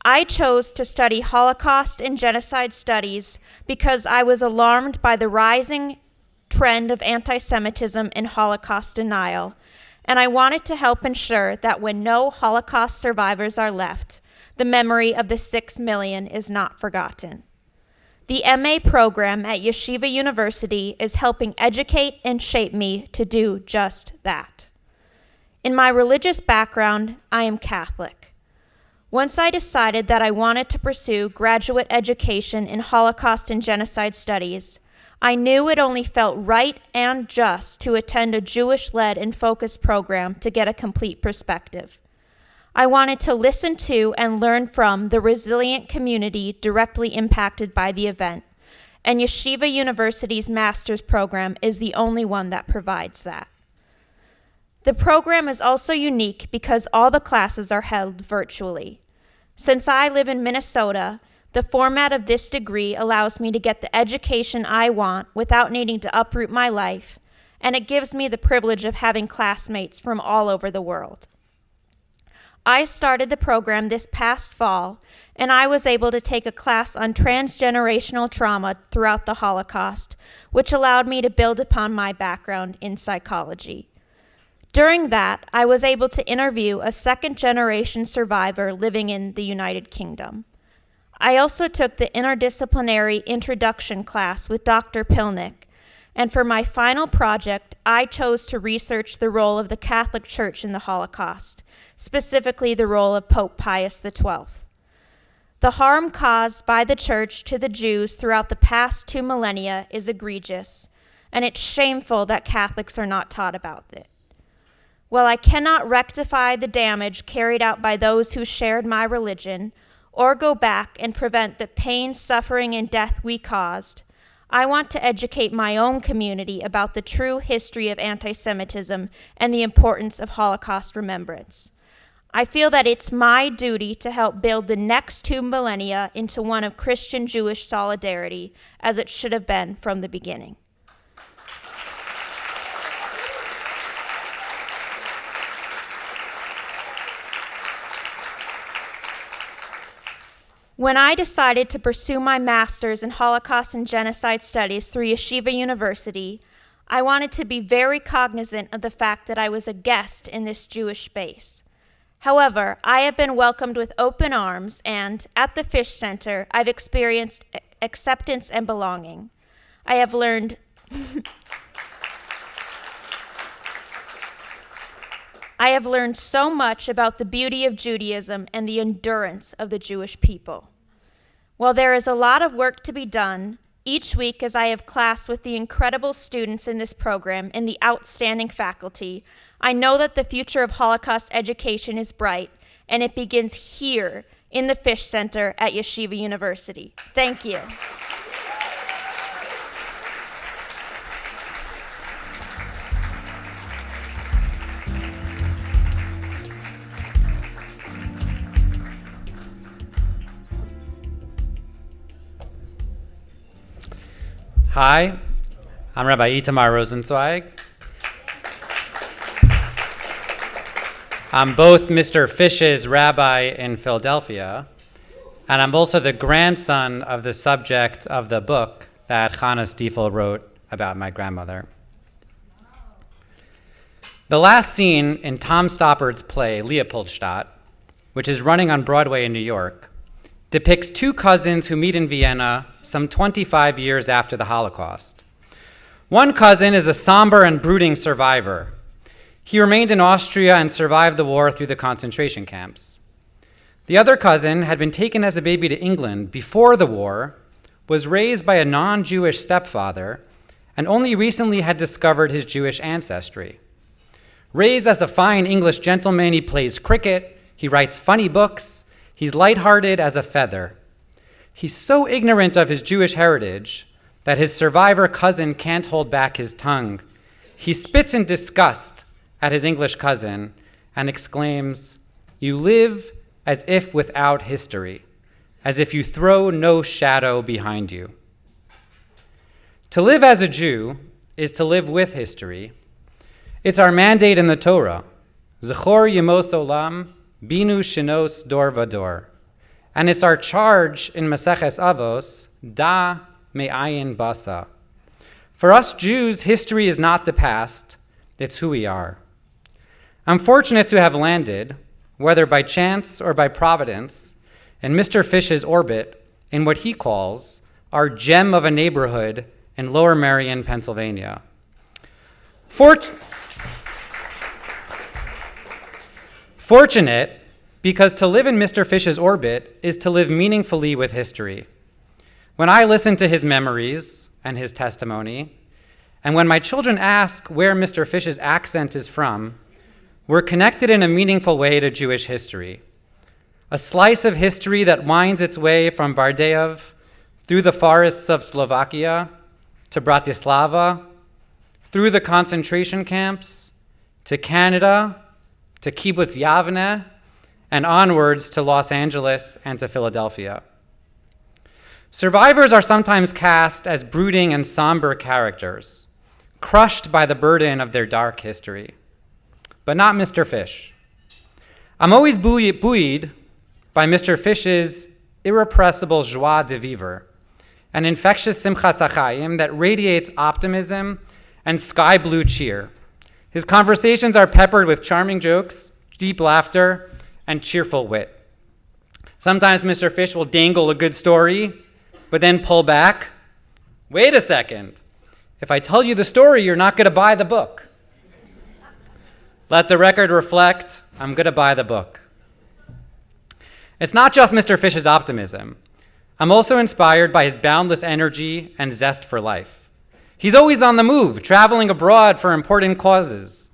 I chose to study Holocaust and Genocide Studies because I was alarmed by the rising trend of anti-Semitism and Holocaust denial, and I wanted to help ensure that when no Holocaust survivors are left, the memory of the 6 million is not forgotten. The MA program at Yeshiva University is helping educate and shape me to do just that. In my religious background, I am Catholic. Once I decided that I wanted to pursue graduate education in Holocaust and Genocide Studies, I knew it only felt right and just to attend a Jewish-led and focused program to get a complete perspective. I wanted to listen to and learn from the resilient community directly impacted by the event, and Yeshiva University's master's program is the only one that provides that. The program is also unique because all the classes are held virtually. Since I live in Minnesota, the format of this degree allows me to get the education I want without needing to uproot my life, and it gives me the privilege of having classmates from all over the world. I started the program this past fall, and I was able to take a class on transgenerational trauma throughout the Holocaust, which allowed me to build upon my background in psychology. During that, I was able to interview a second-generation survivor living in the United Kingdom. I also took the interdisciplinary introduction class with Dr. Pilnick, and for my final project, I chose to research the role of the Catholic Church in the Holocaust, specifically the role of Pope Pius XII. The harm caused by the Church to the Jews throughout the past 2 millennia is egregious, and it's shameful that Catholics are not taught about it. While I cannot rectify the damage carried out by those who shared my religion, or go back and prevent the pain, suffering, and death we caused, I want to educate my own community about the true history of anti-Semitism and the importance of Holocaust remembrance. I feel that it's my duty to help build the next 2 millennia into one of Christian-Jewish solidarity, as it should have been from the beginning. When I decided to pursue my master's in Holocaust and Genocide Studies through Yeshiva University, I wanted to be very cognizant of the fact that I was a guest in this Jewish space. However, I have been welcomed with open arms, and at the Fish Center, I've experienced acceptance and belonging. I have learned so much about the beauty of Judaism and the endurance of the Jewish people. While there is a lot of work to be done, each week as I have class with the incredible students in this program and the outstanding faculty, I know that the future of Holocaust education is bright, and it begins here in the Fish Center at Yeshiva University. Thank you. Hi, I'm Rabbi Itamar Rosenzweig. I'm both Mr. Fish's rabbi in Philadelphia, and I'm also the grandson of the subject of the book that Chana Stiefel wrote about my grandmother. The last scene in Tom Stoppard's play Leopoldstadt, which is running on Broadway in New York, depicts two cousins who meet in Vienna some 25 years after the Holocaust. One cousin is a somber and brooding survivor. He remained in Austria and survived the war through the concentration camps. The other cousin had been taken as a baby to England before the war, was raised by a non-Jewish stepfather, and only recently had discovered his Jewish ancestry. Raised as a fine English gentleman, he plays cricket, he writes funny books, he's lighthearted as a feather. He's so ignorant of his Jewish heritage that his survivor cousin can't hold back his tongue. He spits in disgust at his English cousin and exclaims, "You live as if without history, as if you throw no shadow behind you." To live as a Jew is to live with history. It's our mandate in the Torah, Zechor Yemos Olam, Binu Shinos Dor Vador. And it's our charge in Maseches Avos, Da Me'ayin Basa. For us Jews, history is not the past, it's who we are. I'm fortunate to have landed, whether by chance or by providence, in Mr. Fish's orbit in what he calls our gem of a neighborhood in Lower Merion, Pennsylvania. Fortunate because to live in Mr. Fish's orbit is to live meaningfully with history. When I listen to his memories and his testimony, and when my children ask where Mr. Fish's accent is from, we're connected in a meaningful way to Jewish history. A slice of history that winds its way from Bardejov through the forests of Slovakia to Bratislava, through the concentration camps, to Canada, to Kibbutz Yavne, and onwards to Los Angeles and to Philadelphia. Survivors are sometimes cast as brooding and somber characters, crushed by the burden of their dark history. But not Mr. Fish. I'm always buoyed by Mr. Fish's irrepressible joie de vivre, an infectious simchas hachayim that radiates optimism and sky blue cheer. His conversations are peppered with charming jokes, deep laughter, and cheerful wit. Sometimes Mr. Fish will dangle a good story, but then pull back. Wait a second. If I tell you the story, you're not going to buy the book. Let the record reflect, I'm going to buy the book. It's not just Mr. Fish's optimism. I'm also inspired by his boundless energy and zest for life. He's always on the move, traveling abroad for important causes.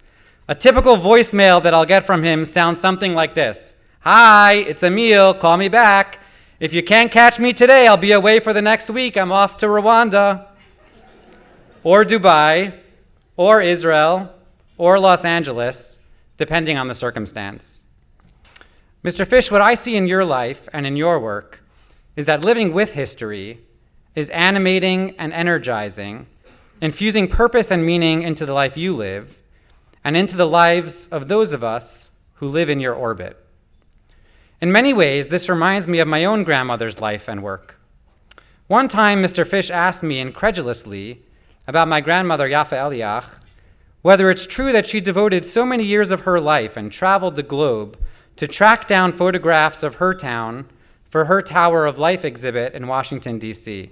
A typical voicemail that I'll get from him sounds something like this. "Hi, it's Emil, call me back. If you can't catch me today, I'll be away for the next week. I'm off to Rwanda." Or Dubai, or Israel, or Los Angeles, depending on the circumstance. Mr. Fish, what I see in your life and in your work is that living with history is animating and energizing, infusing purpose and meaning into the life you live and into the lives of those of us who live in your orbit. In many ways, this reminds me of my own grandmother's life and work. One time, Mr. Fish asked me incredulously about my grandmother, Yafa Eliach, whether it's true that she devoted so many years of her life and traveled the globe to track down photographs of her town for her Tower of Life exhibit in Washington, D.C.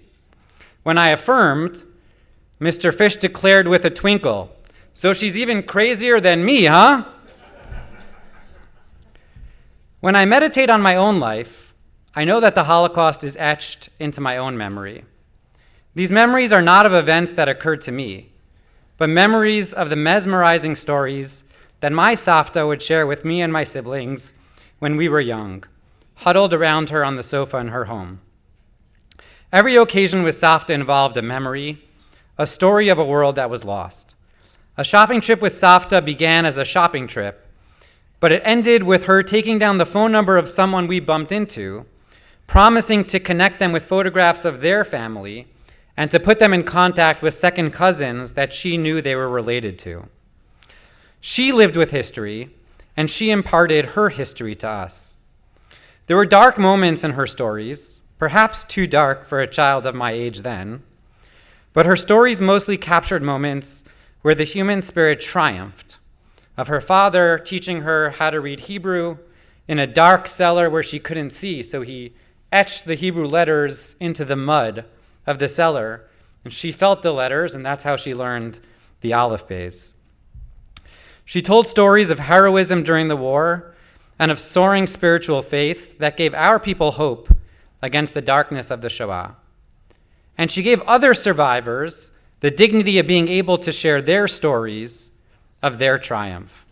When I affirmed, Mr. Fish declared with a twinkle, "So she's even crazier than me, huh?" When I meditate on my own life, I know that the Holocaust is etched into my own memory. These memories are not of events that occurred to me, but memories of the mesmerizing stories that my Savta would share with me and my siblings when we were young, huddled around her on the sofa in her home. Every occasion with Savta involved a memory, a story of a world that was lost. A shopping trip with Savta began as a shopping trip, but it ended with her taking down the phone number of someone we bumped into, promising to connect them with photographs of their family, and to put them in contact with second cousins that she knew they were related to. She lived with history, and she imparted her history to us. There were dark moments in her stories, perhaps too dark for a child of my age then, but her stories mostly captured moments where the human spirit triumphed, of her father teaching her how to read Hebrew in a dark cellar where she couldn't see, so he etched the Hebrew letters into the mud of the cellar, and she felt the letters, and that's how she learned the Aleph Beis. She told stories of heroism during the war and of soaring spiritual faith that gave our people hope against the darkness of the Shoah. And she gave other survivors the dignity of being able to share their stories of their triumph.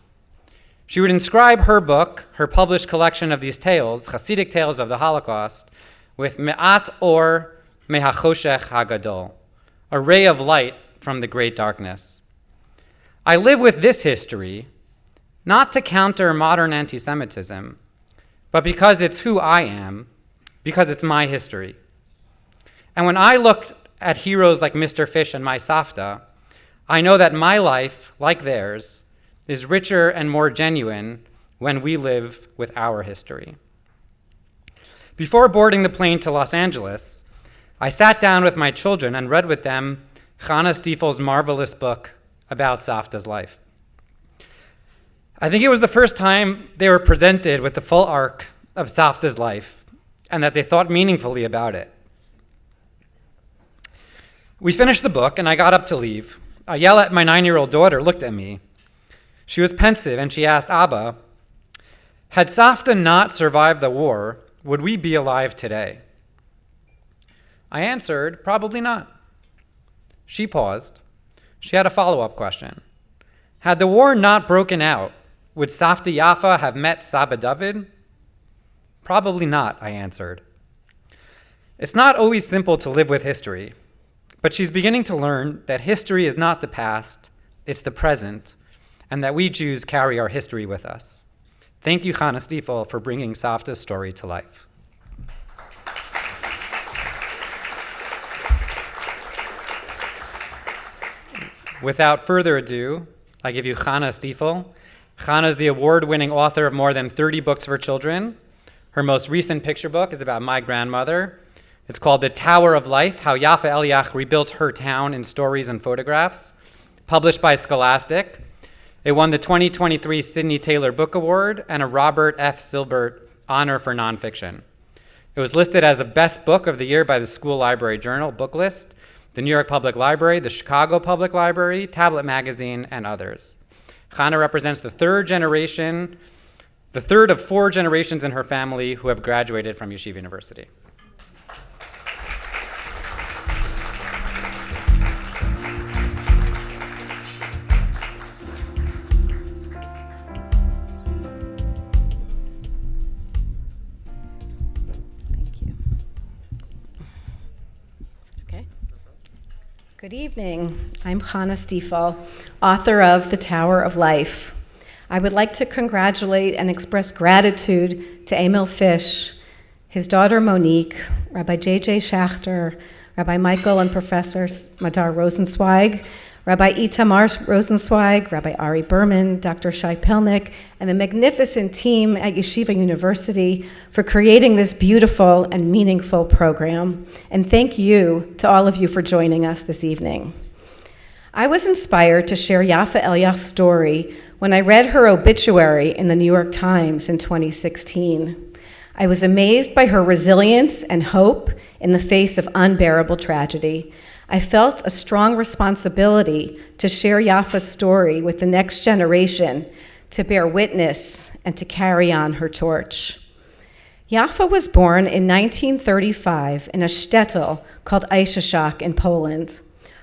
She would inscribe her book, her published collection of these tales, Hasidic tales of the Holocaust, with Me'at Or Mehachoshech Hagadol, a ray of light from the great darkness. I live with this history, not to counter modern anti-Semitism, but because it's who I am, because it's my history. And when I look at heroes like Mr. Fish and my Savta, I know that my life, like theirs, is richer and more genuine when we live with our history. Before boarding the plane to Los Angeles, I sat down with my children and read with them Chana Stiefel's marvelous book about Savta's life. I think it was the first time they were presented with the full arc of Savta's life and that they thought meaningfully about it. We finished the book and I got up to leave. A yell at my 9-year-old daughter looked at me. She was pensive and she asked, Abba, had Savta not survived the war, would we be alive today? I answered, probably not. She paused. She had a follow-up question. Had the war not broken out, would Savta Yafa have met Saba David? Probably not, I answered. It's not always simple to live with history, but she's beginning to learn that history is not the past, it's the present, and that we Jews carry our history with us. Thank you, Chana Stiefel, for bringing Savta's story to life. Without further ado, I give you Chana Stiefel. Chana is the award-winning author of more than 30 books for children. Her most recent picture book is about my grandmother. It's called The Tower of Life, How Yafa Eliach Rebuilt Her Town in Stories and Photographs, published by Scholastic. It won the 2023 Sidney Taylor Book Award and a Robert F. Silbert Honor for Nonfiction. It was listed as the best book of the year by the School Library Journal Book List, the New York Public Library, the Chicago Public Library, Tablet Magazine, and others. Chana represents the third of 4 generations in her family who have graduated from Yeshiva University. Good evening. I'm Chana Stiefel, author of The Tower of Life. I would like to congratulate and express gratitude to Emil Fish, his daughter Monique, Rabbi J.J. Schachter, Rabbi Michael and Professor Madar Rosenzweig, Rabbi Itamar Rosenzweig, Rabbi Ari Berman, Dr. Shai Pelnick, and the magnificent team at Yeshiva University for creating this beautiful and meaningful program. And thank you to all of you for joining us this evening. I was inspired to share Yafa Eliach's story when I read her obituary in the New York Times in 2016. I was amazed by her resilience and hope in the face of unbearable tragedy. I felt a strong responsibility to share Yafa's story with the next generation, to bear witness and to carry on her torch. Yafa was born in 1935 in a shtetl called Eishashak in Poland.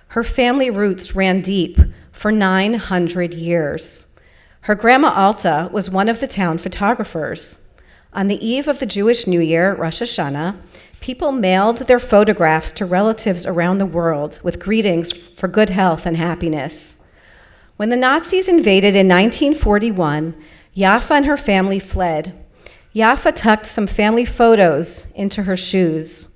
Her family roots ran deep for 900 years. Her grandma Alta was one of the town photographers. On the eve of the Jewish New Year, Rosh Hashanah, people mailed their photographs to relatives around the world with greetings for good health and happiness. When the Nazis invaded in 1941, Yafa and her family fled. Yafa tucked some family photos into her shoes.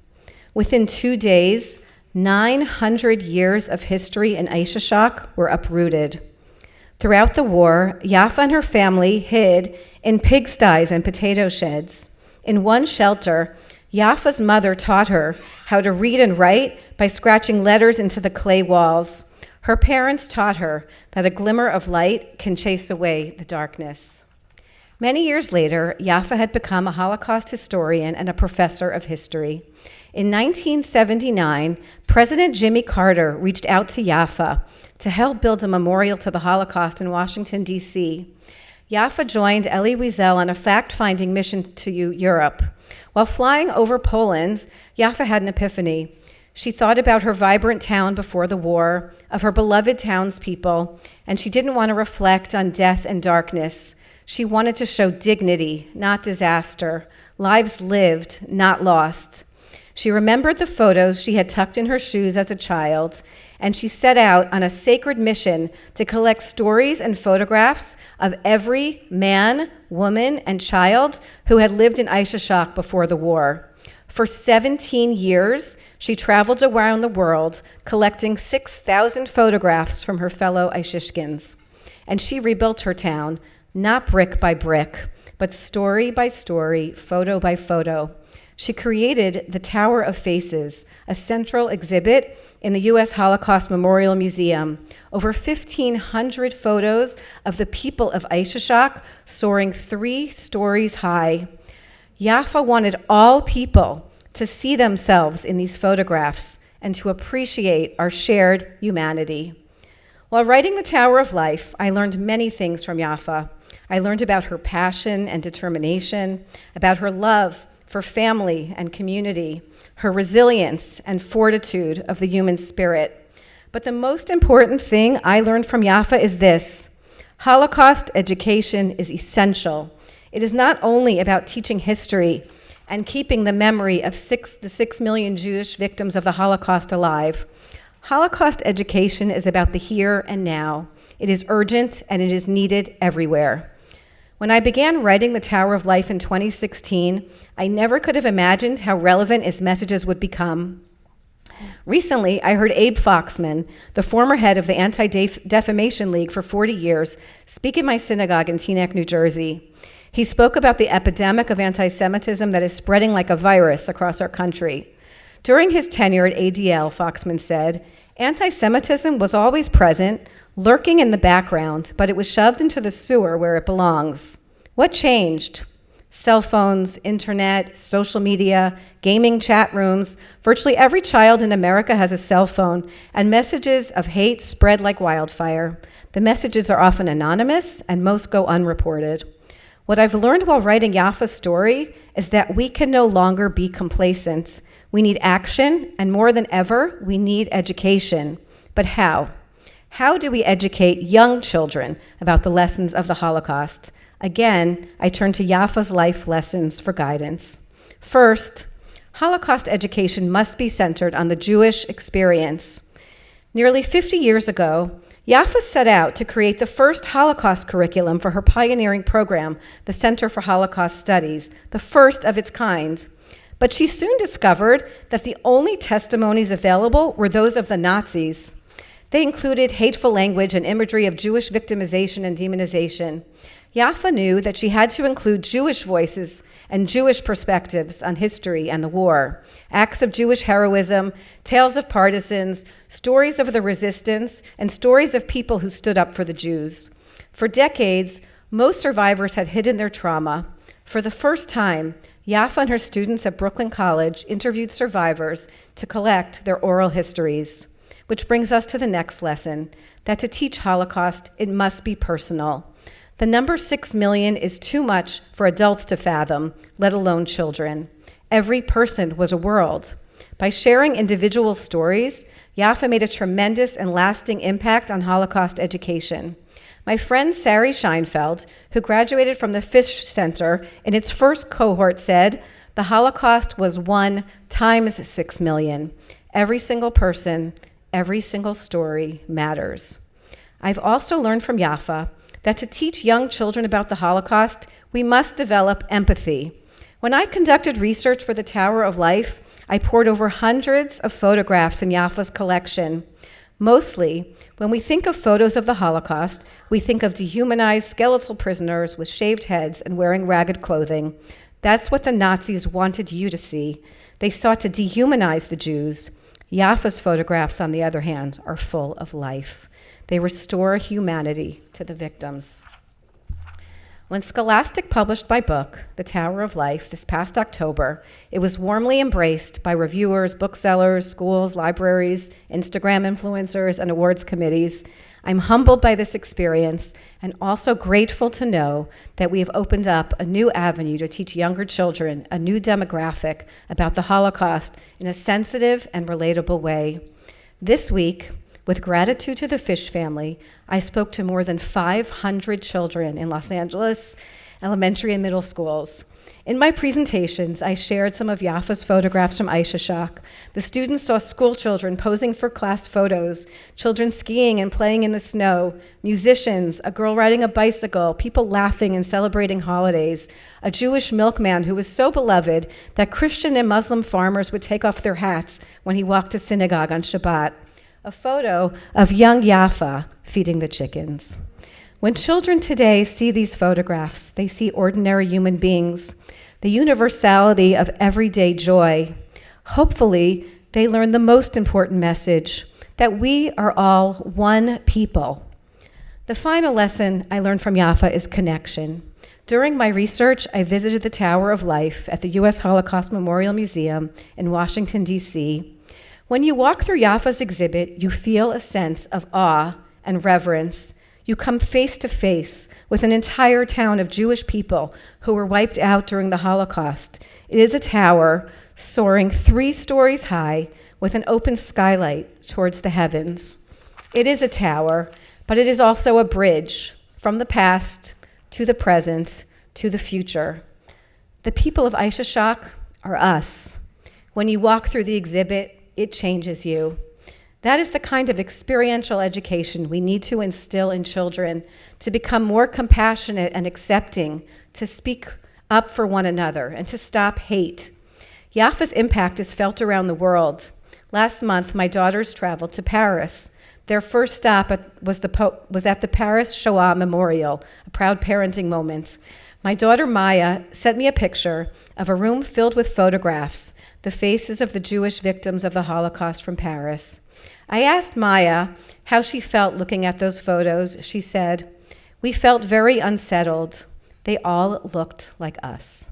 Within 2 days, 900 years of history in Aishashak were uprooted. Throughout the war, Yaffa and her family hid in pigsties and potato sheds. In one shelter, Yaffa's mother taught her how to read and write by scratching letters into the clay walls. Her parents taught her that a glimmer of light can chase away the darkness. Many years later, Yaffa had become a Holocaust historian and a professor of history. In 1979, President Jimmy Carter reached out to Yaffa to help build a memorial to the Holocaust in Washington, D.C. Yaffa joined Elie Wiesel on a fact-finding mission to Europe. While flying over Poland, Yaffa had an epiphany. She thought about her vibrant town before the war, of her beloved townspeople, and she didn't want to reflect on death and darkness. She wanted to show dignity, not disaster, lives lived, not lost. She remembered the photos she had tucked in her shoes as a child, and she set out on a sacred mission to collect stories and photographs of every man, woman, and child who had lived in Aishashak before the war. For 17 years, she traveled around the world collecting 6,000 photographs from her fellow Aishishkins. And she rebuilt her town, not brick by brick, but story by story, photo by photo. She created the Tower of Faces, a central exhibit in the U.S. Holocaust Memorial Museum. Over 1,500 photos of the people of Aishashak soaring 3 stories high. Yaffa wanted all people to see themselves in these photographs and to appreciate our shared humanity. While writing The Tower of Life, I learned many things from Yaffa. I learned about her passion and determination, about her love for family and community, her resilience and fortitude of the human spirit. But the most important thing I learned from Yaffa is this: Holocaust education is essential. It is not only about teaching history and keeping the memory of the 6 million Jewish victims of the Holocaust alive. Holocaust education is about the here and now. It is urgent and it is needed everywhere. When I began writing The Tower of Life in 2016, I never could have imagined how relevant its messages would become. Recently, I heard Abe Foxman, the former head of the Anti-Defamation League for 40 years, speak in my synagogue in Teaneck, New Jersey. He spoke about the epidemic of anti-Semitism that is spreading like a virus across our country. During his tenure at ADL, Foxman said, anti-Semitism was always present, lurking in the background, but it was shoved into the sewer where it belongs. What changed? Cell phones, internet, social media, gaming chat rooms. Virtually every child in America has a cell phone, and messages of hate spread like wildfire. The messages are often anonymous, and most go unreported. What I've learned while writing Yaffa's story is that we can no longer be complacent. We need action, and more than ever, we need education. But how? How do we educate young children about the lessons of the Holocaust? Again, I turn to Yaffa's life lessons for guidance. First, Holocaust education must be centered on the Jewish experience. Nearly 50 years ago, Yaffa set out to create the first Holocaust curriculum for her pioneering program, the Center for Holocaust Studies, the first of its kind. But she soon discovered that the only testimonies available were those of the Nazis. They included hateful language and imagery of Jewish victimization and demonization. Yaffa knew that she had to include Jewish voices and Jewish perspectives on history and the war, acts of Jewish heroism, tales of partisans, stories of the resistance, and stories of people who stood up for the Jews. For decades, most survivors had hidden their trauma. For the first time, Yaffa and her students at Brooklyn College interviewed survivors to collect their oral histories. Which brings us to the next lesson, that to teach Holocaust, it must be personal. The number 6 million is too much for adults to fathom, let alone children. Every person was a world. By sharing individual stories, Yaffa made a tremendous and lasting impact on Holocaust education. My friend Sari Scheinfeld, who graduated from the Fish Center in its first cohort, said, the Holocaust was 1 times 6 million. Every single person, every single story matters. I've also learned from Yaffa that to teach young children about the Holocaust, we must develop empathy. When I conducted research for the Tower of Life, I pored over hundreds of photographs in Yaffa's collection. Mostly, when we think of photos of the Holocaust, we think of dehumanized skeletal prisoners with shaved heads and wearing ragged clothing. That's what the Nazis wanted you to see. They sought to dehumanize the Jews. Yaffa's photographs, on the other hand, are full of life. They restore humanity to the victims. When Scholastic published my book, The Tower of Life, this past October, it was warmly embraced by reviewers, booksellers, schools, libraries, Instagram influencers, and awards committees. I'm humbled by this experience and also grateful to know that we have opened up a new avenue to teach younger children, a new demographic, about the Holocaust in a sensitive and relatable way. This week, with gratitude to the Fish family, I spoke to more than 500 children in Los Angeles elementary and middle schools. In my presentations, I shared some of Yaffa's photographs from Aisha Shock. The students saw school children posing for class photos, children skiing and playing in the snow, musicians, a girl riding a bicycle, people laughing and celebrating holidays, a Jewish milkman who was so beloved that Christian and Muslim farmers would take off their hats when he walked to synagogue on Shabbat, a photo of young Yaffa feeding the chickens. When children today see these photographs, they see ordinary human beings, the universality of everyday joy. Hopefully, they learn the most important message, that we are all one people. The final lesson I learned from Yaffa is connection. During my research, I visited the Tower of Life at the U.S. Holocaust Memorial Museum in Washington, D.C. When you walk through Yaffa's exhibit, you feel a sense of awe and reverence. You come face to face with an entire town of Jewish people who were wiped out during the Holocaust. It is a tower soaring 3 stories high with an open skylight towards the heavens. It is a tower, but it is also a bridge from the past to the present to the future. The people of Aisha Shock are us. When you walk through the exhibit, it changes you. That is the kind of experiential education we need to instill in children to become more compassionate and accepting, to speak up for one another, and to stop hate. Yaffa's impact is felt around the world. Last month, my daughters traveled to Paris. Their first stop was at the Paris Shoah Memorial, a proud parenting moment. My daughter Maya sent me a picture of a room filled with photographs, the faces of the Jewish victims of the Holocaust from Paris. I asked Maya how she felt looking at those photos. She said, "We felt very unsettled. They all looked like us."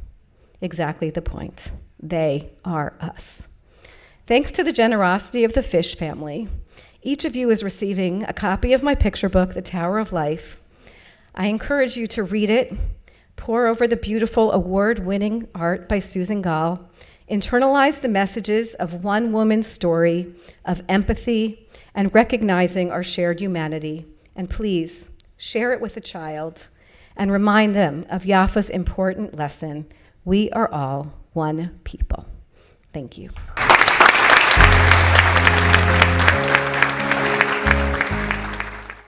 Exactly the point. They are us. Thanks to the generosity of the Fish family, each of you is receiving a copy of my picture book, The Tower of Life. I encourage you to read it, pore over the beautiful award-winning art by Susan Gall, internalize the messages of one woman's story of empathy and recognizing our shared humanity. And please, share it with a child and remind them of Yaffa's important lesson. We are all one people. Thank you.